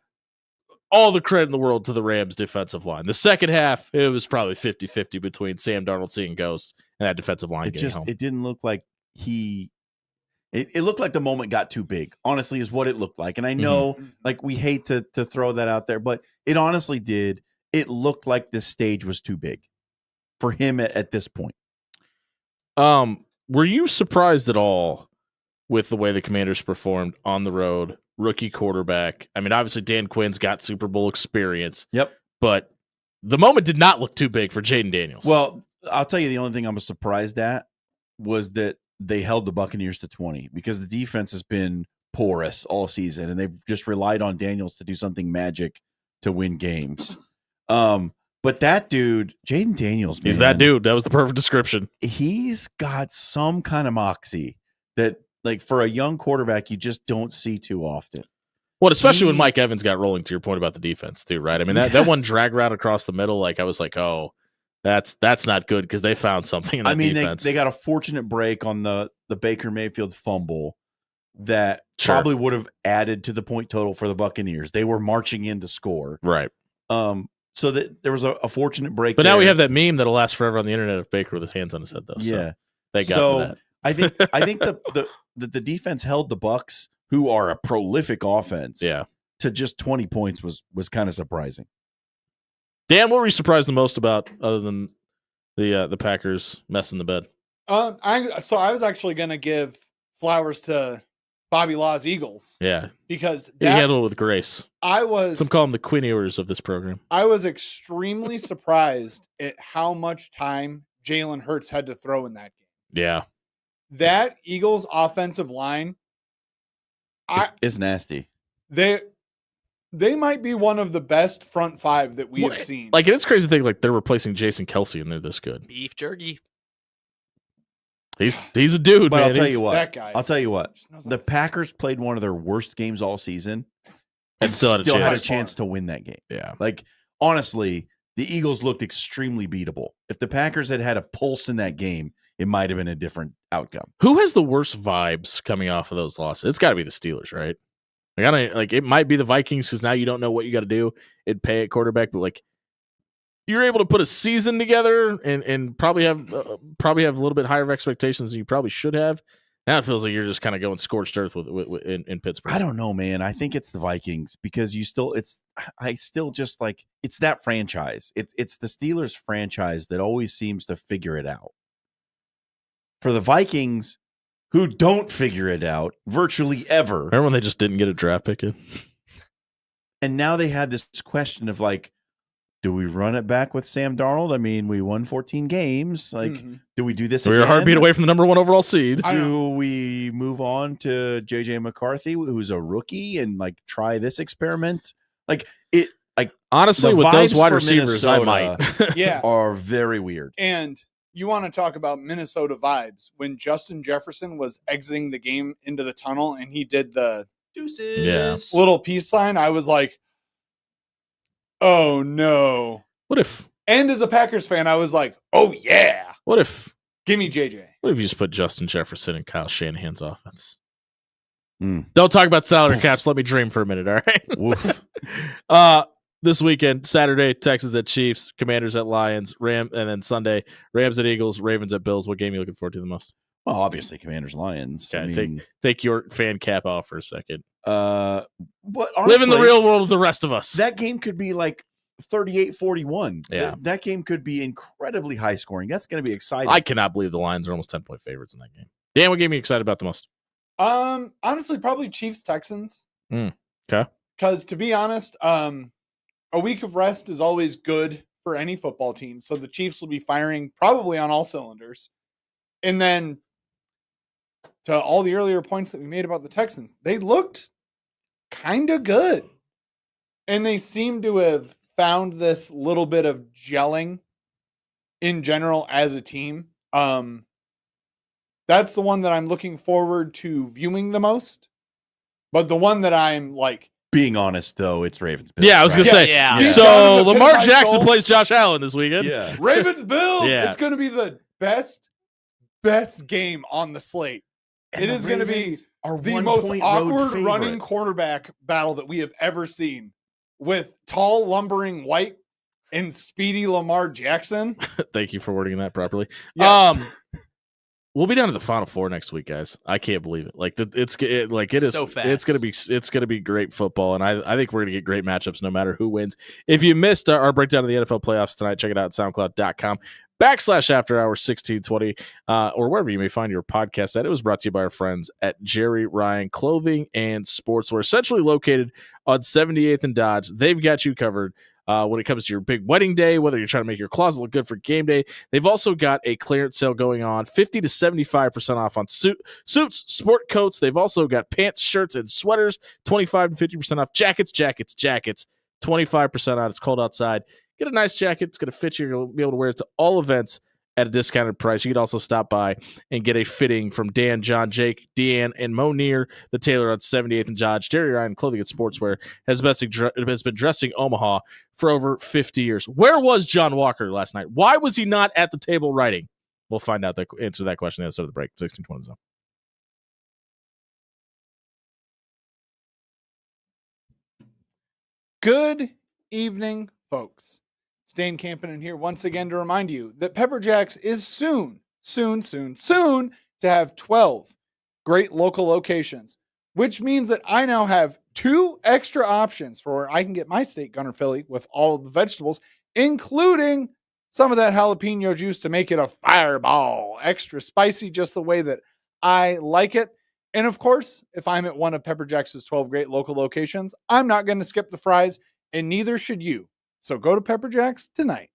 all the credit in the world to the Rams defensive line. The second half, it was probably 50-50 between Sam Darnold seeing ghosts and that defensive line getting home. It didn't look like it looked like the moment got too big, honestly, is what it looked like. And I know like we hate to throw that out there, but it honestly did. It looked like this stage was too big for him at this point. Were you surprised at all with the way the Commanders performed on the road? Rookie quarterback. I mean, obviously Dan Quinn's got Super Bowl experience. Yep. But the moment did not look too big for Jaden Daniels. Well, I'll tell you the only thing I was surprised at was that they held the Buccaneers to 20 because the defense has been porous all season and they've just relied on Daniels to do something magic to win games. But that dude, Jaden Daniels, he's man, that dude. That was the perfect description. He's got some kind of moxie that, like, for a young quarterback, you just don't see too often. Well, especially when He- Mike Evans got rolling, to your point about the defense too, right? I mean, that one drag route across the middle, like I was like, oh, that's not good because they found something in that I mean, defense. they got a fortunate break on the Baker Mayfield fumble that Sure. probably would have added to the point total for the Buccaneers. They were marching in to score. right. So that there was a fortunate break. But now we there. have that meme that'll last forever on the internet of Baker with his hands on his head, though. Yeah. So thank God So for that. I think the defense held the Bucks, who are a prolific offense, Yeah. to just 20 points was kind of surprising. Dan, what were you surprised the most about other than the Packers messing the bed? I was actually gonna give flowers to Bobby Law's Eagles Yeah. because He handled it with grace. Some call them the Quinn Ewers of this program. I was extremely surprised at how much time Jalen Hurts had to throw in that game. Yeah. That Eagles offensive line, It's nasty. they might be one of the best front five that we have seen. Like, it's crazy to think like they're replacing Jason Kelsey and they're this good. Beef jerky. He's a dude, But man. I'll tell He's- you what. That guy. I'll tell you what. Just knows how The to- Packers played one of their worst games all season And still had a chance. chance to win that game. Yeah. Like, honestly, the Eagles looked extremely beatable. If the Packers had had a pulse in that game, it might have been a different outcome. Who has the worst vibes coming off of those losses? It's got to be the Steelers, right? Like it might be the Vikings because now you don't know what you got to do and pay at quarterback, but like you're able to put a season together and probably have a little bit higher of expectations than you probably should have. Now it feels like you're just kind of going scorched earth in Pittsburgh. I don't know, man. I think it's the Vikings because I still just like it's that franchise. It's the Steelers franchise that always seems to figure it out. For the Vikings, who don't figure it out virtually ever, Remember when they just didn't get a draft pick in? and now they had this question of like, do we run it back with Sam Darnold? I mean, we won 14 games. Like, Mhm. do we do this We were a again? heartbeat away from the number 1 overall seed. I don't Do we move on to JJ McCarthy, who's a rookie, and like try this experiment? Like it, Honestly, The with those vibes wide for receivers, I might. Yeah. are very weird. And you want to talk about Minnesota vibes when Justin Jefferson was exiting the game into the tunnel and he did the Deuces. Yeah. little peace sign. I was like, oh no. What if And as a Packers fan, I was like, oh yeah. what if Give me JJ. you just put Justin Jefferson in Kyle Shanahan's offense? Hmm. Don't talk about salary caps. Let me dream for a minute, all right? Woof. This weekend, Saturday, Texans at Chiefs, Commanders at Lions, and then Sunday, Rams at Eagles, Ravens at Bills. What game are you looking forward to the most? Well, obviously, Commanders Lions. I Okay, mean, Take your fan cap off for a second. but Live in the honestly, real world with the rest of us. That game could be like 38-41. Yeah. That game could be incredibly high scoring. That's going to be exciting. I cannot believe the Lions are almost 10-point favorites in that game. Dan, what game are you excited about the most? Honestly, probably Chiefs Texans. Okay. Because to be honest, a week of rest is always good for any football team. So the Chiefs will be firing probably on all cylinders. And then to all the earlier points that we made about the Texans, they looked kind of good. And they seem to have found this little bit of gelling in general as a team. That's the one that I'm looking forward to viewing the most. But the one that I'm like, Being honest, though, it's Ravens. Bills, Yeah, I was going to right? say. Yeah. Deep down So in the pit of Lamar my Jackson soul- plays Josh Allen this weekend. Yeah. Ravens Bills. Yeah. It's going to be the best game on the slate. And It the is going to be Ravens are the 1 most point road awkward running favorites. quarterback battle that we have ever seen, with tall, lumbering White and speedy Lamar Jackson. Thank you for wording that properly. Yes. We'll be down to the Final Four next week, guys. I can't believe it. Like it is. So It's fast. gonna be great football, and I think we're gonna get great matchups no matter who wins. If you missed our breakdown of the NFL playoffs tonight, check it out at SoundCloud.com/after-hours1620 or wherever you may find your podcast at. It was brought to you by our friends at Jerry Ryan Clothing and Sportswear, essentially located on 78th and Dodge. They've got you covered. When it comes to your big wedding day, whether you're trying to make your closet look good for game day, they've also got a clearance sale going on, 50 to 75% off on suits, sport coats. They've also got pants, shirts, and sweaters, 25 to 50% off jackets, 25% off. It's cold outside. Get a nice jacket. It's going to fit you. You'll be able to wear it to all events at a discounted price. You could also stop by and get a fitting from Dan, John, Jake, Deanne, and Monier, the tailor on 78th and Dodge. Jerry Ryan Clothing and Sportswear has been dressing Omaha for over 50 years. Where was John Walker last night? Why was he not at the table writing? We'll find out the answer to that question at the start of the break. 1620 zone. Good evening, folks. Stan Campion here once again to remind you that Pepper Jacks is soon to have 12 great local locations, which means that I now have 2 extra options for where I can get my steak gunner Philly with all of the vegetables, including some of that jalapeno juice to make it a fireball, extra spicy, just the way that I like it. And of course, if I'm at one of Pepper Jack's 12 great local locations, I'm not going to skip the fries, and neither should you. So go to Pepper Jack's tonight.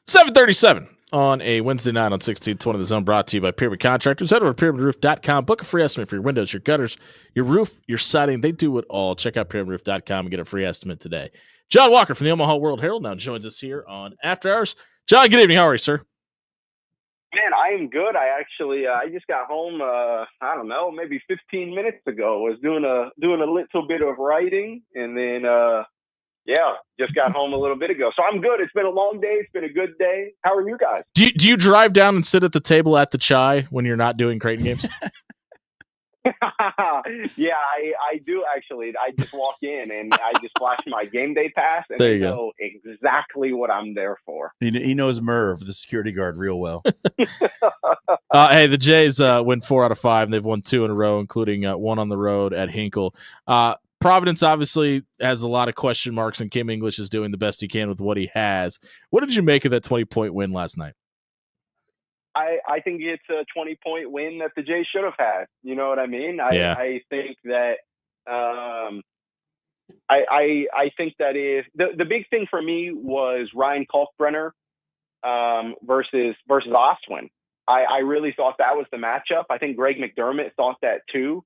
7:37 on a Wednesday night on 1620 The Zone, brought to you by Pyramid Contractors. Head over to pyramidroof.com. Book a free estimate for your windows, your gutters, your roof, your siding. They do it all. Check out pyramidroof.com and get a free estimate today. John Walker from the Omaha World Herald now joins us here on After Hours. John, good evening. How are you, sir? Man, I am good. I actually, I just got home. I don't know, maybe 15 minutes ago. Was doing a little bit of writing, and then, just got home a little bit ago. So I'm good. It's been a long day. It's been a good day. How are you guys? Do you drive down and sit at the table at the chai when you're not doing Creighton games? Yeah, I do actually. I just walk in and I just flash my game day pass, and There I you go. know exactly what I'm there for. He knows Merv, the security guard, real well. Hey, the Jays win 4 out of 5, and they've won 2 in a row, including one on the road at Hinkle. Providence obviously has a lot of question marks, and Kim English is doing the best he can with what he has. What did you make of that 20-point win last night? I think it's a 20-point win that the Jays should have had. You know what I mean? Yeah. I think that I think that is the big thing for me was Ryan Kalkbrenner versus Oswin. I really thought that was the matchup. I think Greg McDermott thought that too.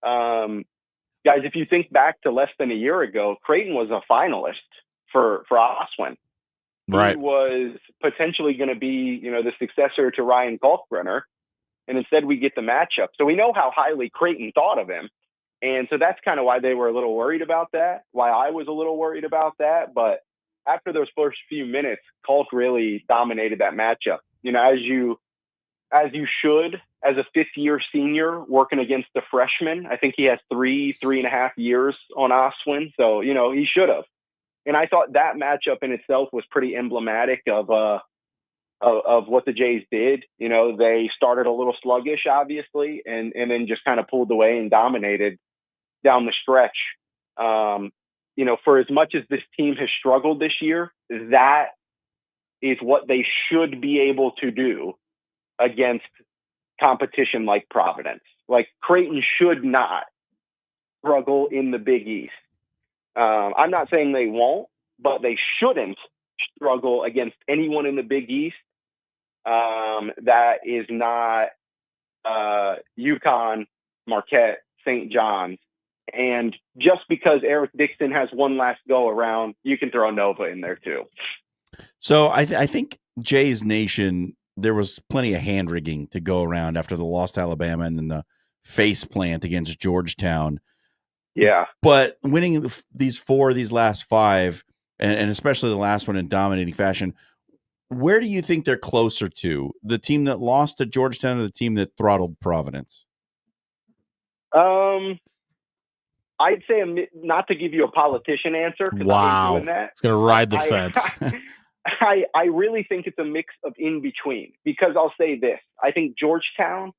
Guys, if you think back to less than a year ago, Creighton was a finalist for Oswin. Right. He was potentially going to be, the successor to Ryan Kalkbrenner, and instead we get the matchup. So we know how highly Creighton thought of him, and so that's kind of why they were a little worried about that, why I was a little worried about that. But after those first few minutes, Kalk really dominated that matchup. As you should, as a fifth-year senior working against a freshman. I think he has 3.5 years on Oswin, so, he should have. And I thought that matchup in itself was pretty emblematic of what the Jays did. They started a little sluggish, obviously, and then just kind of pulled away and dominated down the stretch. For as much as this team has struggled this year, that is what they should be able to do against competition like Providence. Like, Creighton should not struggle in the Big East. I'm not saying they won't, but they shouldn't struggle against anyone in the Big East that is not UConn, Marquette, St. John's. And just because Eric Dixon has one last go around, you can throw Nova in there too. So I think Jays Nation, there was plenty of hand rigging to go around after the loss to Alabama and then the face plant against Georgetown. Yeah. But winning these last 5, and especially the last one in dominating fashion, where do you think they're closer to? The team that lost to Georgetown or the team that throttled Providence? I'd say, not to give you a politician answer, because I Wow. hate doing that. It's going to ride the fence. I really think it's a mix of in between, because I'll say this. I think Georgetown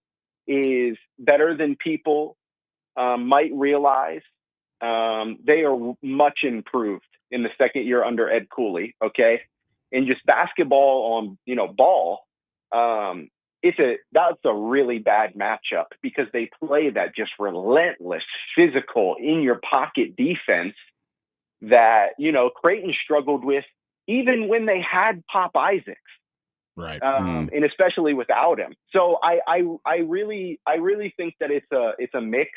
is better than people might realize. They are much improved in the second year under Ed Cooley. Okay. And just basketball on, ball. That's a really bad matchup because they play that just relentless, physical, in your pocket defense that, Creighton struggled with even when they had Pop Isaacs. Right. And especially without him. So I really think that it's a mix.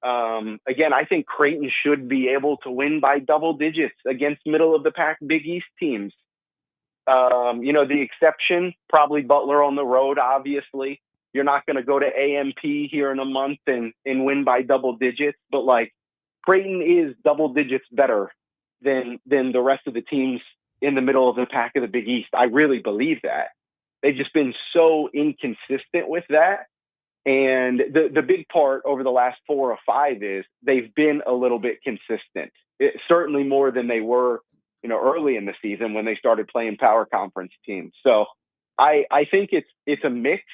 Again, I think Creighton should be able to win by double digits against middle of the pack Big East teams. The exception, probably Butler on the road, obviously. You're not going to go to AMP here in a month and win by double digits, but Creighton is double digits better than the rest of the teams in the middle of the pack of the Big East. I really believe that. They've just been so inconsistent with that. And the big part over the last 4 or 5 is they've been a little bit consistent. Certainly more than they were, early in the season when they started playing power conference teams. So I think it's a mix.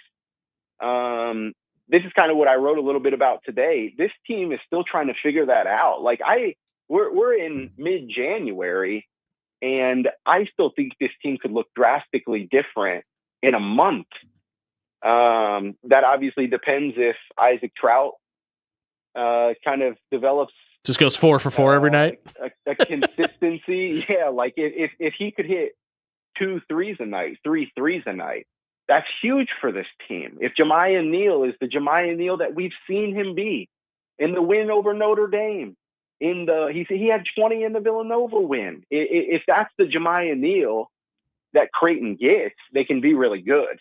This is kind of what I wrote a little bit about today. This team is still trying to figure that out. We're in mid-January, and I still think this team could look drastically different in a month. That obviously depends if Isaac Trout kind of develops. Just goes 4 for 4 every night. A consistency. Yeah, if he could hit 2 threes a night, 3 threes a night. That's huge for this team. If Jemiah Neal is the Jemiah Neal that we've seen him be in the win over Notre Dame, he had 20 in the Villanova win. If that's the Jemiah Neal that Creighton gets, they can be really good.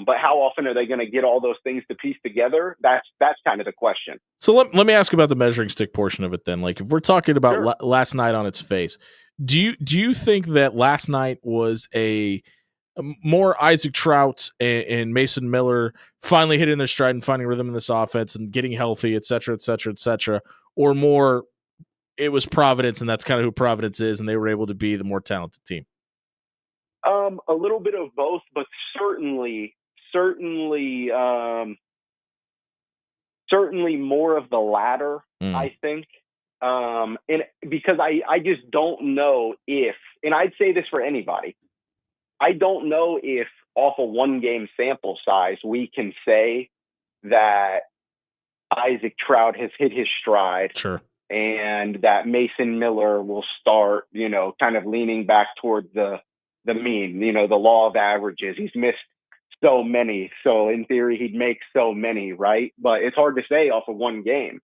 But how often are they going to get all those things to piece together? That's kind of the question. So let me ask about the measuring stick portion of it then. Like, if we're talking about Sure. last night on its face, do you think that last night was a more Isaac Trout and Mason Miller finally hitting their stride and finding rhythm in this offense and getting healthy, et cetera, et cetera, et cetera, or more it was Providence and that's kind of who Providence is and they were able to be the more talented team? A little bit of both, but certainly more of the latter, I think. And because I just don't know if, and I'd say this for anybody, I don't know if off a 1-game sample size, we can say that Isaac Trout has hit his stride. Sure. And that Mason Miller will start, kind of leaning back toward the mean, the law of averages. He's missed so many. So in theory, he'd make so many, right? But it's hard to say off of 1 game.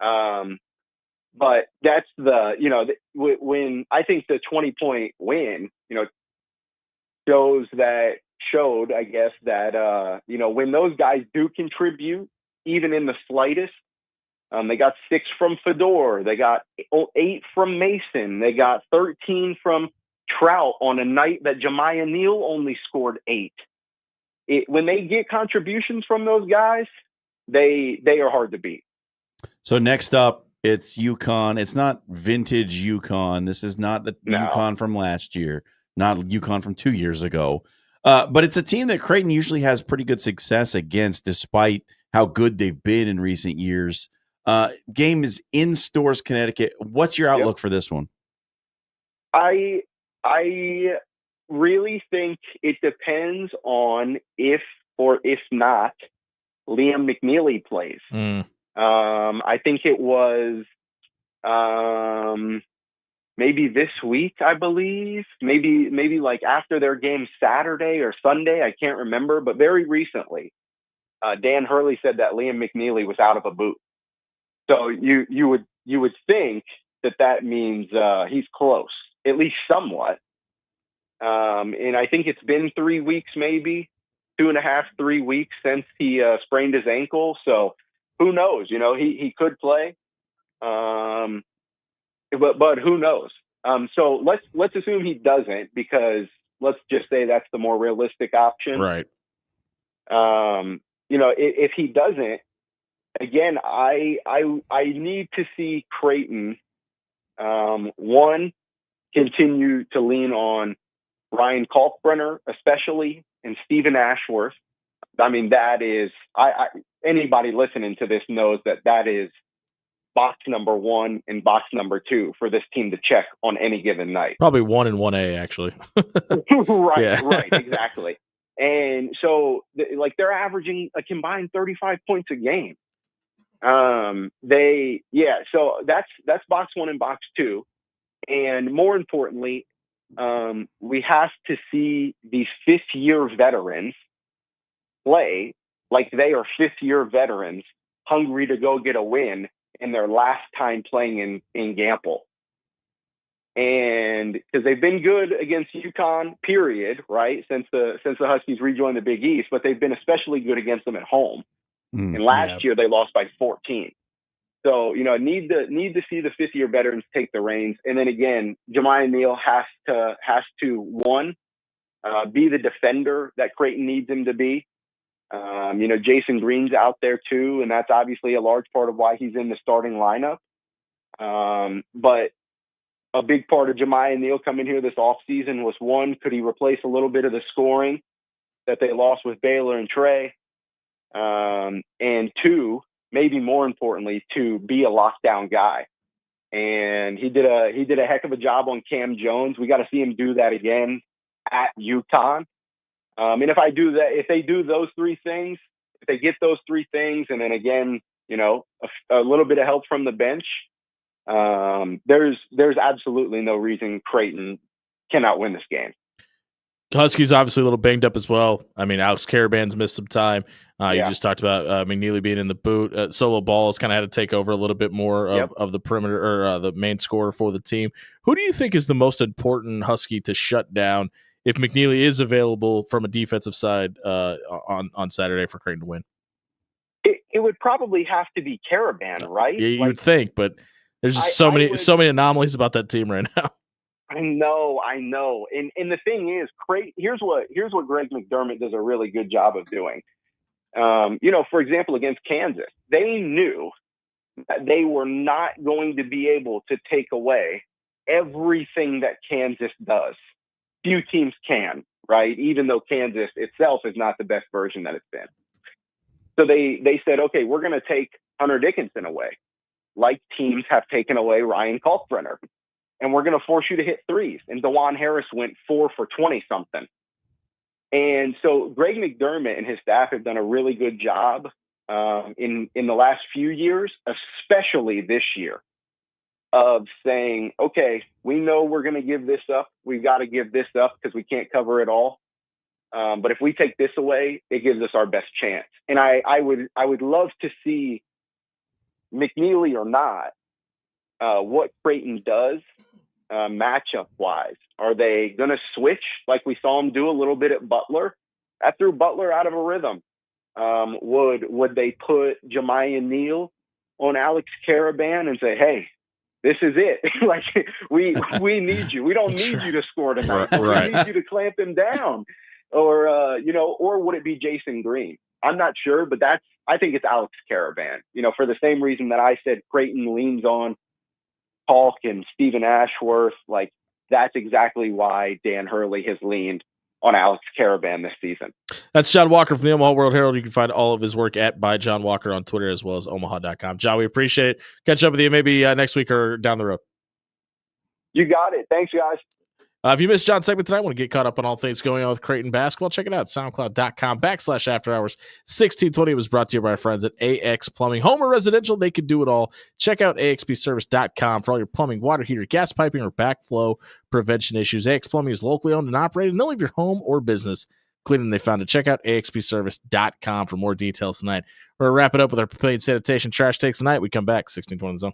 But that's when I think the 20-point win, showed, I guess, that, when those guys do contribute, even in the slightest, they got 6 from Fedor. They got 8 from Mason. They got 13 from Trout on a night that Jemiah Neal only scored 8. When they get contributions from those guys, they are hard to beat. So next up, it's UConn. It's not vintage UConn. This is not the UConn from last year, not UConn from 2 years ago. But it's a team that Creighton usually has pretty good success against, despite how good they've been in recent years. Game is in Storrs, Connecticut. What's your outlook for this one? I really think it depends on if or if not Liam McNeely plays. I think it was maybe this week, I believe. Maybe like after their game Saturday or Sunday, I can't remember, but very recently, Dan Hurley said that Liam McNeely was out of a boot. So you would think that means he's close, at least somewhat. And I think it's been 3 weeks, maybe 2.5, 3 weeks since he sprained his ankle. So who knows? He could play, but who knows? So let's assume he doesn't, because let's just say that's the more realistic option, right? If he doesn't, again, I need to see Creighton one continue to lean on Ryan Kalkbrenner, especially, and Stephen Ashworth. I mean, that is, anybody listening to this knows that is box number 1 and box number 2 for this team to check on any given night. Probably 1 and 1A, actually. Right, exactly. And so, they're averaging a combined 35 points a game. So that's box 1 and box 2. And more importantly, we have to see these 5th-year veterans play like they are 5th-year veterans, hungry to go get a win in their last time playing in Gamble. And because they've been good against UConn, period, right, since the Huskies rejoined the Big East, but they've been especially good against them at home. And last year they lost by 14. So, need to see the 5th-year veterans take the reins. And then again, Jemiah Neal has to one, be the defender that Creighton needs him to be. Jason Green's out there too, and that's obviously a large part of why he's in the starting lineup. But a big part of Jemiah Neal coming here this offseason was, one, could he replace a little bit of the scoring that they lost with Baylor and Trey? And 2, maybe more importantly, to be a lockdown guy. And he did a heck of a job on Cam Jones. We got to see him do that again at UConn. And if they do those 3 things, if they get those 3 things, and then again, a little bit of help from the bench, there's absolutely no reason Creighton cannot win this game. Husky's obviously a little banged up as well. I mean, Alex Caravan's missed some time. You Yeah. just talked about McNeely being in the boot. Solo Ball has kind of had to take over a little bit more Yep. of the perimeter or the main scorer for the team. Who do you think is the most important Husky to shut down if McNeely is available from a defensive side on Saturday for Creighton to win? It would probably have to be Caravan, right? You Like, would think, but there's just so many anomalies about that team right now. I know. And the thing is, here's what Greg McDermott does a really good job of doing. For example, against Kansas, they knew that they were not going to be able to take away everything that Kansas does. Few teams can, right? Even though Kansas itself is not the best version that it's been. So they said, okay, we're going to take Hunter Dickinson away, like teams have taken away Ryan Kalkbrenner. And we're going to force you to hit threes. And DeJuan Harris went 4 for 20 something. And so Greg McDermott and his staff have done a really good job in the last few years, especially this year, of saying, okay, we know we're going to give this up. We've got to give this up because we can't cover it all. But if we take this away, it gives us our best chance. And I would love to see, McNeely or not, what Creighton does matchup wise. Are they going to switch like we saw them do a little bit at Butler? That threw Butler out of a rhythm. Would they put Jemiah Neal on Alex Caravan and say, hey, this is it. Like we need you. We don't need you to score tonight. Right. We need you to clamp him down. Or would it be Jason Green? I'm not sure, but I think it's Alex Caravan. For the same reason that I said Creighton leans on Falk and Stephen Ashworth, like that's exactly why Dan Hurley has leaned on Alex Caravan this season. That's John Walker from the Omaha World Herald. You can find all of his work at by John Walker on Twitter as well as omaha.com. John, we appreciate it. Catch up with you maybe next week or down the road. You got it. Thanks, guys. If you missed John's segment tonight, want to get caught up on all things going on with Creighton basketball, check it out. SoundCloud.com/afterhours1620 was brought to you by our friends at AX Plumbing. Home or residential, they can do it all. Check out AXPService.com for all your plumbing, water heater, gas piping, or backflow prevention issues. AX Plumbing is locally owned and operated, and they'll leave your home or business cleaner than they found it. Check out AXPService.com for more details tonight. We're going to wrap it up with our Papillion Sanitation Trash Takes tonight. We come back, 1620 Zone.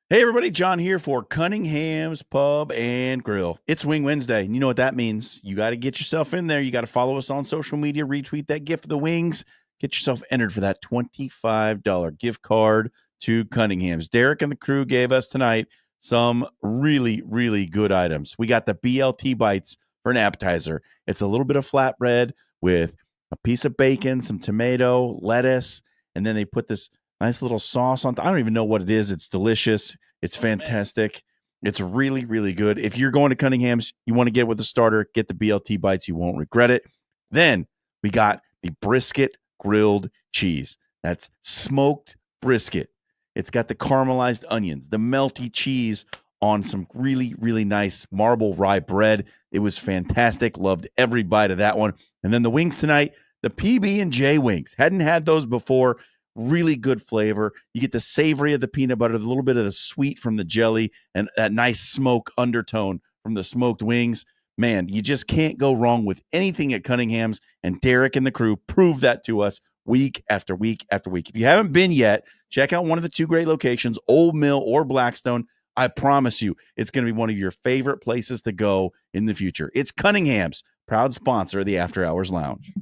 Hey everybody, John here for Cunningham's Pub and Grill. It's Wing Wednesday, and you know what that means. You got to get yourself in there. You got to follow us on social media, retweet that gift of the wings, get yourself entered for that $25 gift card to Cunningham's. Derek and the crew gave us tonight some really, really good items. We got the BLT bites for an appetizer. It's a little bit of flatbread with a piece of bacon, some tomato, lettuce, and then they put this nice little sauce on. I don't even know what it is. It's delicious. It's fantastic. It's really, really good. If you're going to Cunningham's, you want to get with the starter, get the BLT bites. You won't regret it. Then we got the brisket grilled cheese. That's smoked brisket. It's got the caramelized onions, the melty cheese on some really, really nice marble rye bread. It was fantastic. Loved every bite of that one. And then the wings tonight, the PB&J wings. Hadn't had those before. Really good flavor. You get the savory of the peanut butter, a little bit of the sweet from the jelly, and that nice smoke undertone from the smoked wings. Man, you just can't go wrong with anything at Cunningham's, and Derek and the crew prove that to us week after week after week. If you haven't been yet, check out one of the two great locations, Old Mill or Blackstone. I promise you, it's going to be one of your favorite places to go in the future. It's Cunningham's, proud sponsor of the After Hours Lounge.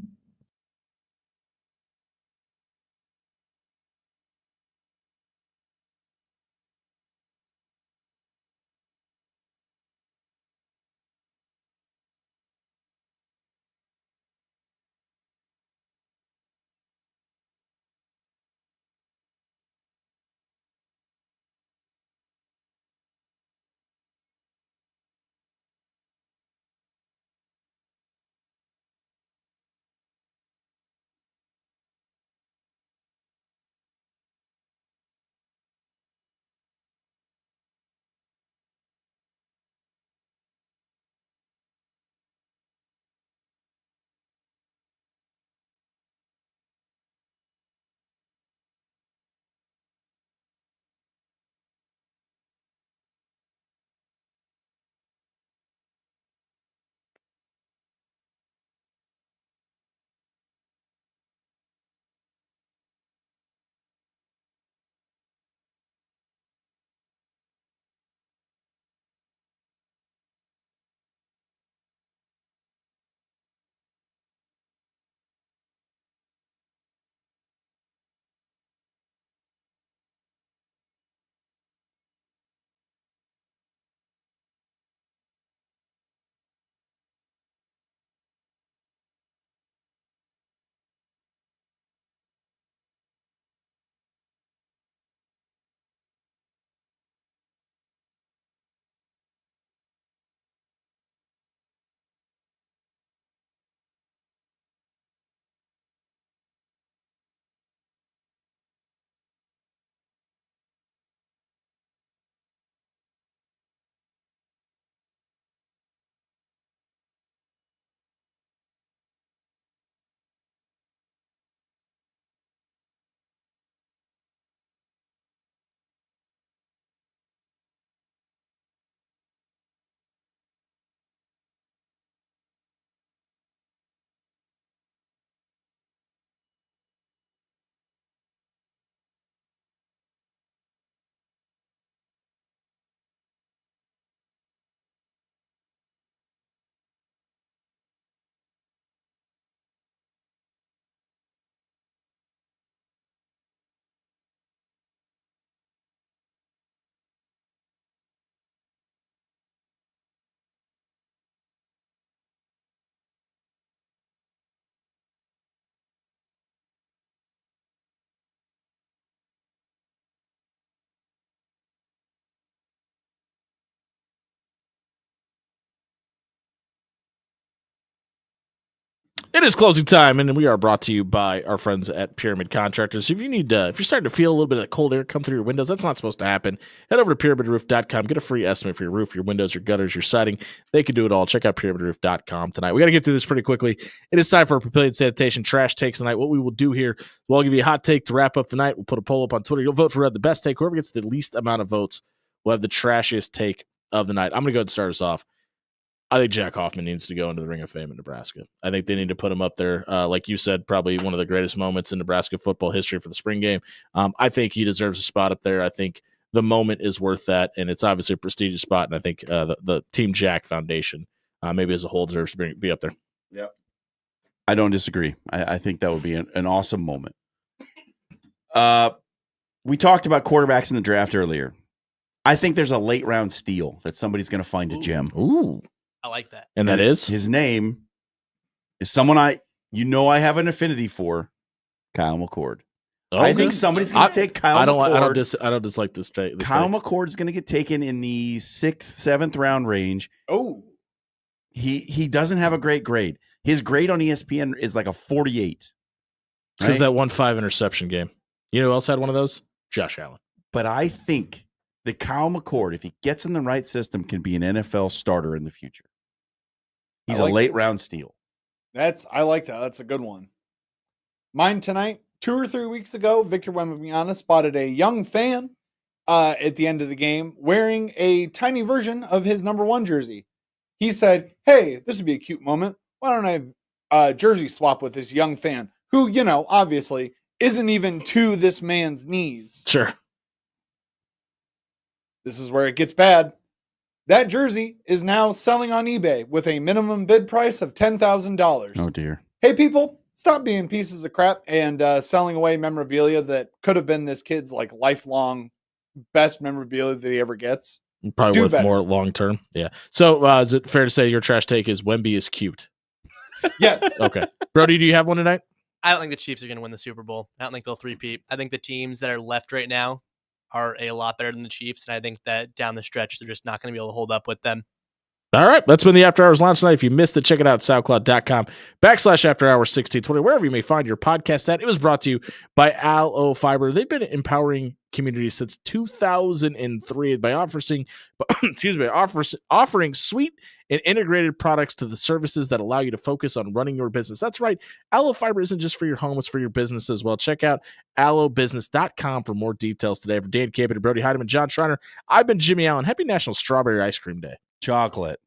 It is closing time, and we are brought to you by our friends at Pyramid Contractors. If you need, if you're starting to feel a little bit of that cold air come through your windows, that's not supposed to happen. Head over to pyramidroof.com. Get a free estimate for your roof, your windows, your gutters, your siding. They can do it all. Check out pyramidroof.com tonight. We got to get through this pretty quickly. It is time for our Papillion Sanitation Trash Takes tonight. What we will do here, we'll give you a hot take to wrap up the night. We'll put a poll up on Twitter. You'll vote for the best take. Whoever gets the least amount of votes will have the trashiest take of the night. I'm going to go ahead and start us off. I think Jack Hoffman needs to go into the Ring of Fame in Nebraska. I think they need to put him up there. Like you said, probably one of the greatest moments in Nebraska football history for the spring game. I think he deserves a spot up there. I think the moment is worth that, and it's obviously a prestigious spot, and I think the Team Jack Foundation, maybe as a whole, deserves to be up there. Yeah, I don't disagree. I think that would be an awesome moment. We talked about quarterbacks in the draft earlier. I think there's a late round steal that somebody's going to find a gem. Ooh. I like that. And that is? His name is someone I have an affinity for, Kyle McCord. Oh, I think somebody's going to take Kyle McCord. I don't dislike this trade. Kyle McCord's going to get taken in the 6th, 7th round range. Oh, he doesn't have a great grade. His grade on ESPN is like a 48. Because that 1-5 interception game. You know who else had one of those? Josh Allen. But I think that Kyle McCord, if he gets in the right system, can be an NFL starter in the future. He's a late round steal. I like that. That's a good one. Mine tonight, 2 or 3 weeks ago, Victor Wembanyama spotted a young fan at the end of the game wearing a tiny version of his number 1 jersey. He said, "Hey, this would be a cute moment. Why don't I have a jersey swap with this young fan who, obviously isn't even to this man's knees." Sure. This is where it gets bad. That jersey is now selling on eBay with a minimum bid price of $10,000. Oh, dear. Hey, people, stop being pieces of crap and selling away memorabilia that could have been this kid's lifelong best memorabilia that he ever gets. Probably worth more long term. Yeah. So is it fair to say your trash take is Wemby is cute? Yes. Okay. Brody, do you have one tonight? I don't think the Chiefs are going to win the Super Bowl. I don't think they'll three-peat. I think the teams that are left right now are a lot better than the Chiefs, and I think that down the stretch, they're just not going to be able to hold up with them. All right. That's been the After Hours Lounge tonight. If you missed it, check it out, SoundCloud.com/After Hours 1620, wherever you may find your podcast at. It was brought to you by Allo Fiber. They've been empowering communities since 2003 by offering sweet and integrated products to the services that allow you to focus on running your business. That's right. Allo Fiber isn't just for your home, it's for your business as well. Check out allobusiness.com for more details today. For Dan Campbell, Brody Heidemann, John Schreiner, I've been Jimmy Allen. Happy National Strawberry Ice Cream Day. Chocolate.